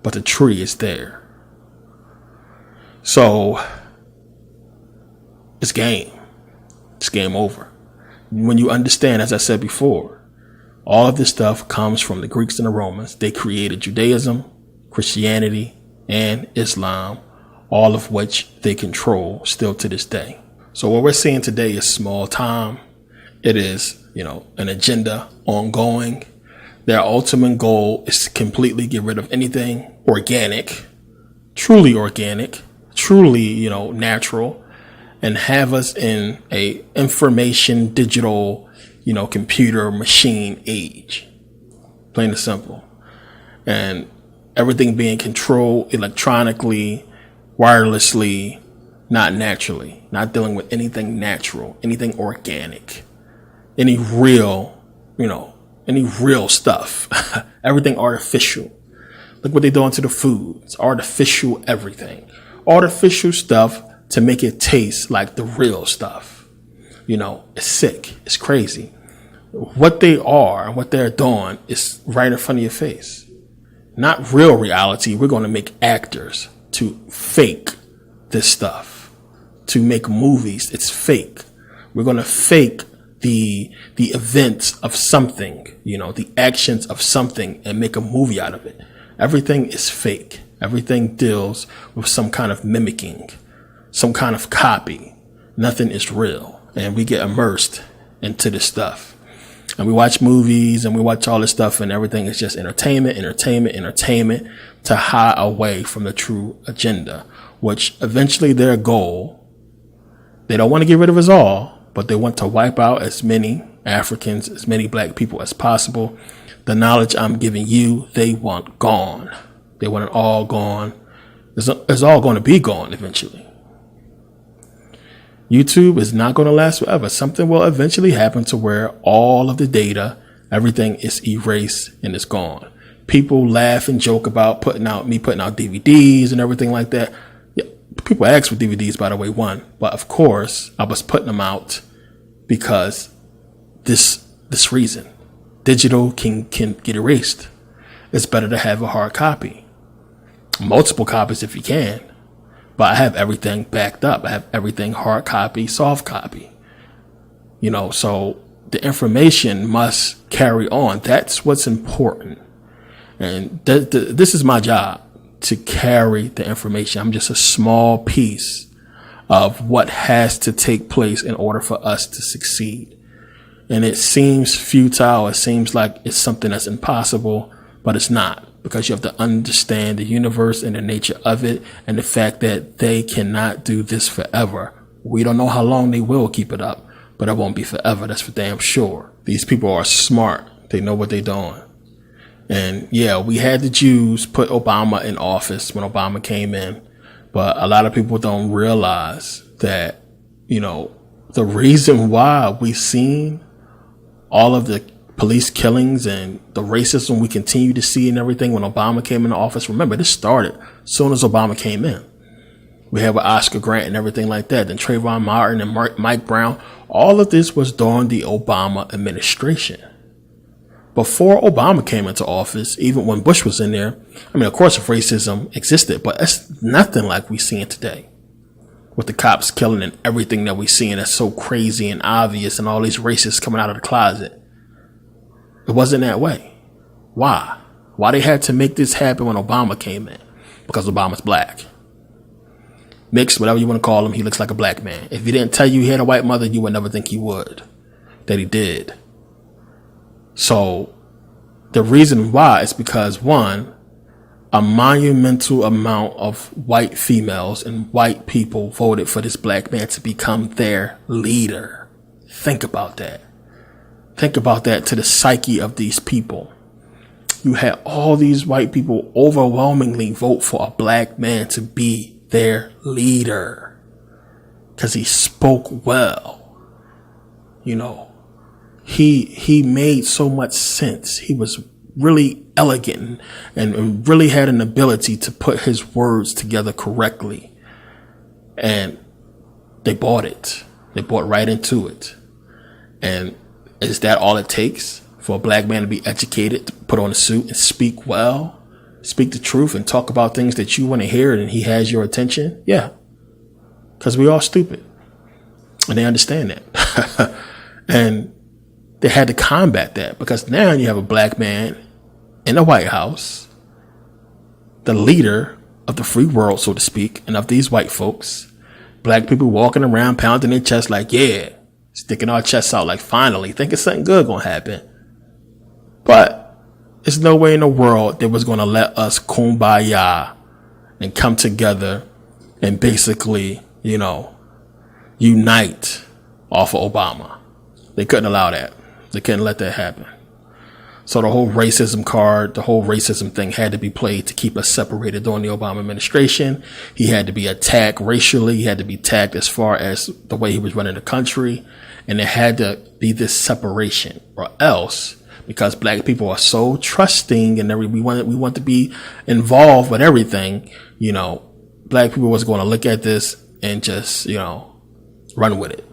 But the tree is there. So it's game. It's game over. When you understand, as I said before, all of this stuff comes from the Greeks and the Romans. They created Judaism, Christianity, and Islam, all of which they control still to this day. So what we're seeing today is small time. It is, an agenda ongoing. Their ultimate goal is to completely get rid of anything organic, truly natural, and have us in a information digital, computer machine age. Plain and simple. And everything being controlled electronically, wirelessly, not naturally, not dealing with anything natural, anything organic, any real stuff, everything artificial. Look what they're doing to the food. It's artificial everything. Artificial stuff to make it taste like the real stuff. It's sick. It's crazy. what they are and what they're doing is right in front of your face. Not real reality. We're going to make actors to fake this stuff, to make movies. It's fake. We're going to fake the events of something, the actions of something, and make a movie out of it. Everything is fake. Everything deals with some kind of mimicking, some kind of copy. Nothing is real. And we get immersed into this stuff. And we watch movies and we watch all this stuff, and everything is just entertainment to hide away from the true agenda, which eventually their goal, they don't want to get rid of us all, but they want to wipe out as many Africans, as many black people as possible. The knowledge I'm giving you, they want gone. They want it all gone. It's all going to be gone eventually. YouTube is not going to last forever. Something will eventually happen to where all of the data, everything is erased and it's gone. People laugh and joke about putting out DVDs and everything like that. Yeah, people ask for DVDs, by the way, but of course I was putting them out because this reason. Digital can get erased. It's better to have a hard copy. Multiple copies if you can. But I have everything backed up. I have everything hard copy, soft copy. So the information must carry on. That's what's important. And this is my job, to carry the information. I'm just a small piece of what has to take place in order for us to succeed. And it seems futile. It seems like it's something that's impossible, but it's not. Because you have to understand the universe and the nature of it, and the fact that they cannot do this forever. We don't know how long they will keep it up, but it won't be forever. That's for damn sure. These people are smart. They know what they're doing. And yeah, we had the Jews put Obama in office when Obama came in, but a lot of people don't realize that, the reason why we've seen all of the police killings and the racism we continue to see and everything when Obama came into office. Remember, this started as soon as Obama came in. We have an Oscar Grant and everything like that. Then Trayvon Martin and Mike Brown. All of this was during the Obama administration. Before Obama came into office, even when Bush was in there, of course, racism existed, but it's nothing like we see it today. With the cops killing and everything that we see, and that's so crazy and obvious, and all these racists coming out of the closet. It wasn't that way. Why? Why they had to make this happen when Obama came in? Because Obama's black. Mixed, whatever you want to call him, he looks like a black man. If he didn't tell you he had a white mother, you would never think he would. That he did. So the reason why is because, one, a monumental amount of white females and white people voted for this black man to become their leader. Think about that. Think about that to the psyche of these people. You had all these white people overwhelmingly vote for a black man to be their leader because he spoke well. He made so much sense. He was really elegant and really had an ability to put his words together correctly. And they bought it. They bought right into it. And is that all it takes for a black man to be educated, to put on a suit and speak well, speak the truth and talk about things that you want to hear and he has your attention? Yeah. Because we all stupid. And they understand that. And they had to combat that because now you have a black man in the White House, the leader of the free world, so to speak, and of these white folks. Black people walking around pounding their chest like, yeah. Sticking our chests out like, finally, thinking something good gonna happen. But there's no way in the world they was gonna let us kumbaya and come together and basically, unite off of Obama. They couldn't allow that. They couldn't let that happen. So the whole racism card, the whole racism thing had to be played to keep us separated during the Obama administration. He had to be attacked racially. He had to be attacked as far as the way he was running the country. And there had to be this separation, or else, because black people are so trusting and we want to be involved with everything, black people was going to look at this and just, run with it.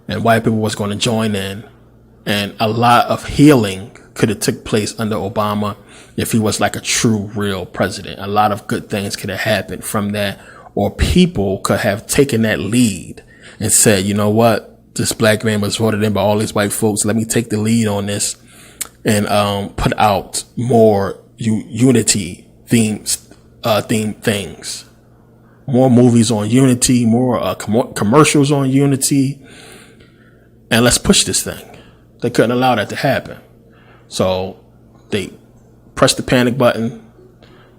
And white people was going to join in And a lot of healing could have took place under Obama if he was like a true, real president. A lot of good things could have happened from that, or people could have taken that lead and said, you know what, this black man was voted in by all these white folks. Let me take the lead on this and put out more unity themed things, more movies on unity, more commercials on unity, and let's push this thing. They couldn't allow that to happen. So they pressed the panic button,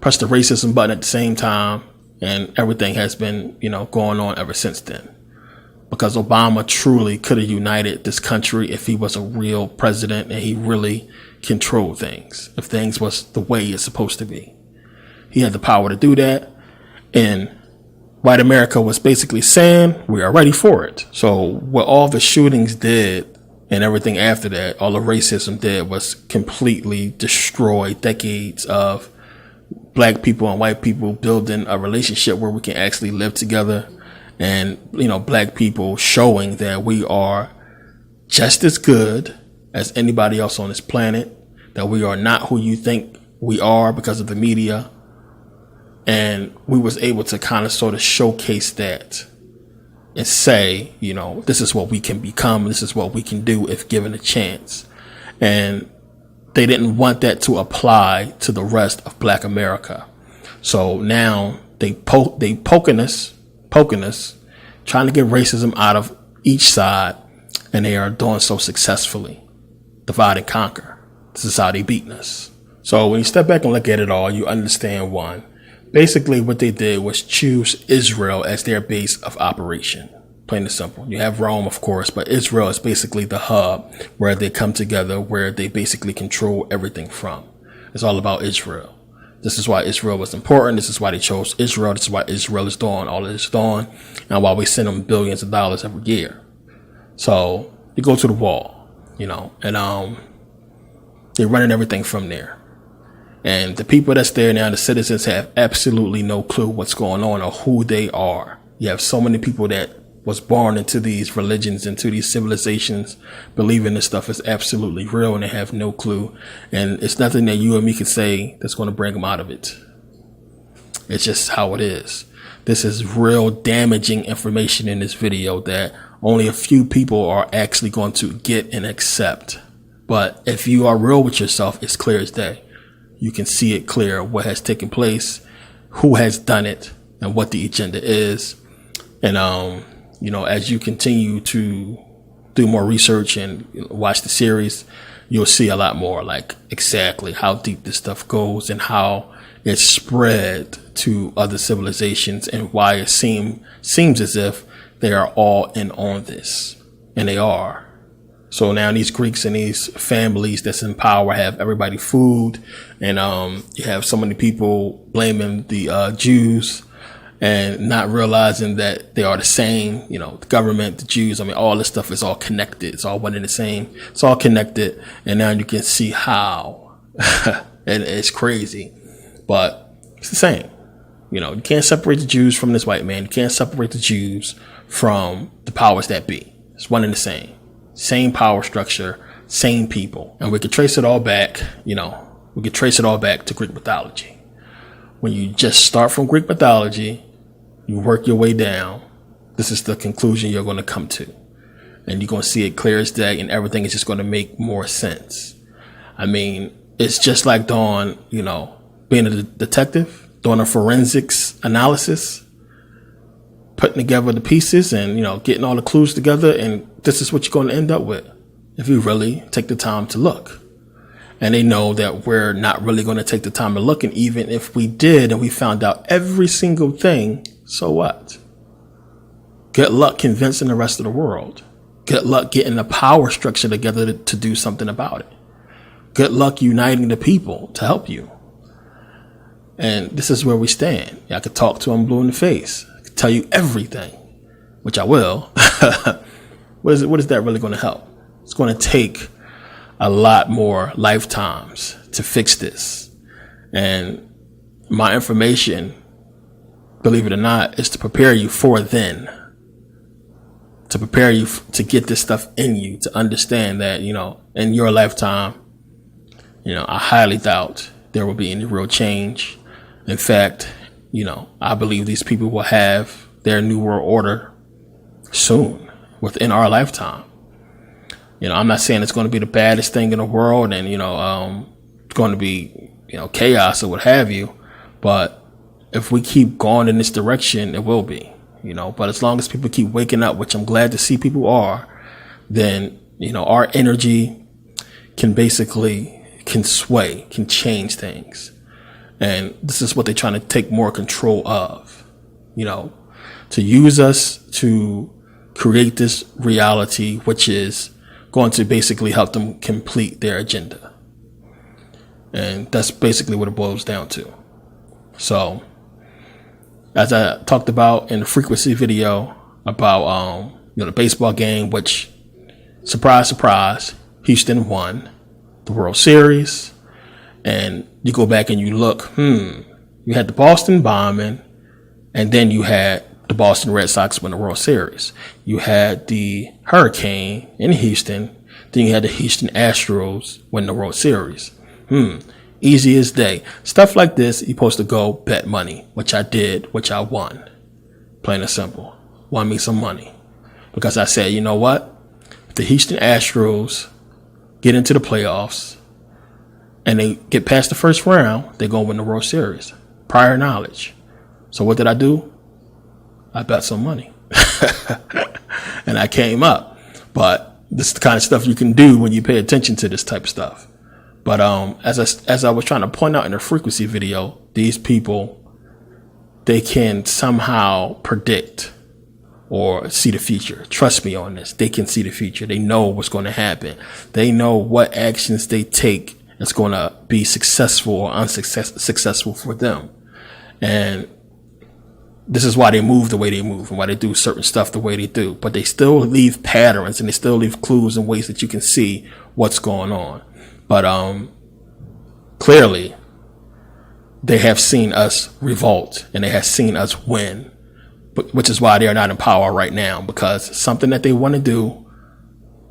pressed the racism button at the same time, and everything has been, going on ever since then. Because Obama truly could have united this country if he was a real president and he really controlled things, if things was the way it's supposed to be. He had the power to do that, and white America was basically saying, we are ready for it. So what all the shootings did and everything after that, all the racism did was completely destroy decades of black people and white people building a relationship where we can actually live together. And, black people showing that we are just as good as anybody else on this planet, that we are not who you think we are because of the media. And we was able to kind of sort of showcase that and say, this is what we can become. This is what we can do if given a chance. And they didn't want that to apply to the rest of black America. So now they poking us, trying to get racism out of each side. And they are doing so successfully. Divide and conquer. This is how they beating us. So when you step back and look at it all, you understand one. Basically, what they did was choose Israel as their base of operation. Plain and simple. You have Rome, of course, but Israel is basically the hub where they come together, where they basically control everything from. It's all about Israel. This is why Israel was important. This is why they chose Israel. This is why Israel is doing all that it's doing, and why we send them billions of dollars every year. So you go to the wall, and they're running everything from there. And the people that's there now, the citizens, have absolutely no clue what's going on or who they are. You have so many people that was born into these religions, into these civilizations, believing this stuff is absolutely real, and they have no clue. And it's nothing that you and me can say that's going to bring them out of it. It's just how it is. This is real damaging information in this video that only a few people are actually going to get and accept. But if you are real with yourself, it's clear as day. You can see it clear what has taken place, who has done it, and what the agenda is. And, as you continue to do more research and watch the series, you'll see a lot more, like exactly how deep this stuff goes and how it's spread to other civilizations and why it seems as if they are all in on this. And they are. So now these Greeks and these families that's in power have everybody food, and you have so many people blaming the Jews and not realizing that they are the same. The government, the Jews, all this stuff is all connected. It's all one and the same. It's all connected, and now you can see how. And it's crazy, but it's the same. You can't separate the Jews from this white man. You can't separate the Jews from the powers that be. It's one and the same. Same power structure, same people. And we could trace it all back, to Greek mythology. When you just start from Greek mythology, you work your way down, this is the conclusion you're going to come to. And you're going to see it clear as day, and everything is just going to make more sense. It's just like doing, being a detective, doing a forensics analysis, putting together the pieces and, getting all the clues together. And this is what you're going to end up with if you really take the time to look. And they know that we're not really going to take the time to look. And even if we did and we found out every single thing, so what? Good luck convincing the rest of the world. Good luck getting the power structure together to do something about it. Good luck uniting the people to help you. And this is where we stand. I could talk to them blue in the face. I could tell you everything, which I will. What is that really going to help? It's going to take a lot more lifetimes to fix this. And my information, believe it or not, is to prepare you for then. to prepare you to get this stuff in you, to understand that, in your lifetime, I highly doubt there will be any real change. In fact, I believe these people will have their new world order soon, within our lifetime. I'm not saying it's going to be the baddest thing in the world and, it's going to be, chaos or what have you. But if we keep going in this direction, it will be, but as long as people keep waking up, which I'm glad to see people are, then, our energy can sway, can change things. And this is what they're trying to take more control of, to use us to create this reality, which is going to basically help them complete their agenda. And that's basically what it boils down to. So, as I talked about in the frequency video about, the baseball game, which, surprise, surprise, Houston won the World Series. And you go back and you look, you had the Boston bombing, and then you had the Boston Red Sox win the World Series. You had the hurricane in Houston, then you had the Houston Astros win the World Series. Easy as day. Stuff like this, you're supposed to go bet money, which I did, which I won. Plain and simple. Won me some money. Because I said, you know what? If the Houston Astros get into the playoffs, and they get past the first round, they're going to win the World Series. Prior knowledge. So what did I do? I bet some money. And I came up. But this is the kind of stuff you can do when you pay attention to this type of stuff. But as I was trying to point out in the frequency video, these people, they can somehow predict or see the future. Trust me on this. They can see the future. They know what's going to happen. They know what actions they take that's going to be successful or unsuccessful for them. And this is why they move the way they move and why they do certain stuff the way they do. But they still leave patterns and they still leave clues and ways that you can see what's going on. But clearly, they have seen us revolt and they have seen us win, which is why they are not in power right now, because something that they want to do,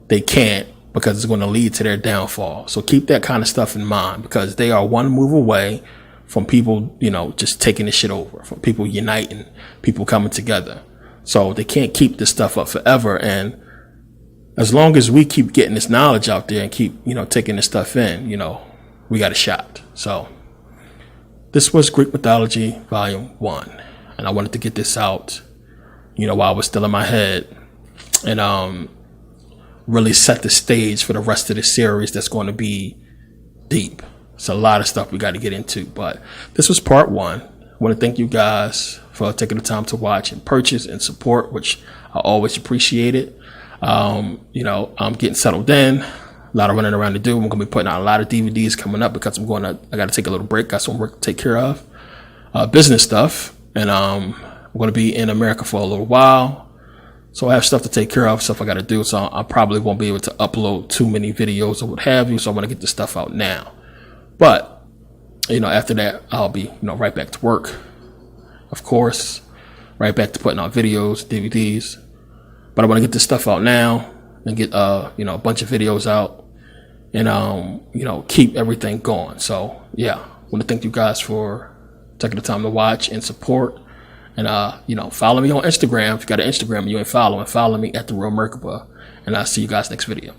they can't, because it's going to lead to their downfall. So keep that kind of stuff in mind, because they are one move away from people, just taking this shit over, from people uniting, people coming together. So they can't keep this stuff up forever. And as long as we keep getting this knowledge out there and keep, taking this stuff in, we got a shot. So this was Greek Mythology Volume 1. And I wanted to get this out, while I was still in my head, and really set the stage for the rest of the series that's going to be deep. It's a lot of stuff we got to get into, but this was part 1. I want to thank you guys for taking the time to watch and purchase and support, which I always appreciate it. I'm getting settled in, a lot of running around to do. I'm going to be putting out a lot of DVDs coming up because I got to take a little break. Got some work to take care of, business stuff. And, I'm going to be in America for a little while. So I have stuff to take care of, stuff I got to do. So I probably won't be able to upload too many videos or what have you. So I want to get this stuff out now. But, after that, I'll be, right back to work. Of course, right back to putting out videos, DVDs. But I want to get this stuff out now and get, a bunch of videos out and, keep everything going. So, yeah, I want to thank you guys for taking the time to watch and support. And, follow me on Instagram. If you got an Instagram and you ain't following, follow me at The Real Merkaba. And I'll see you guys next video.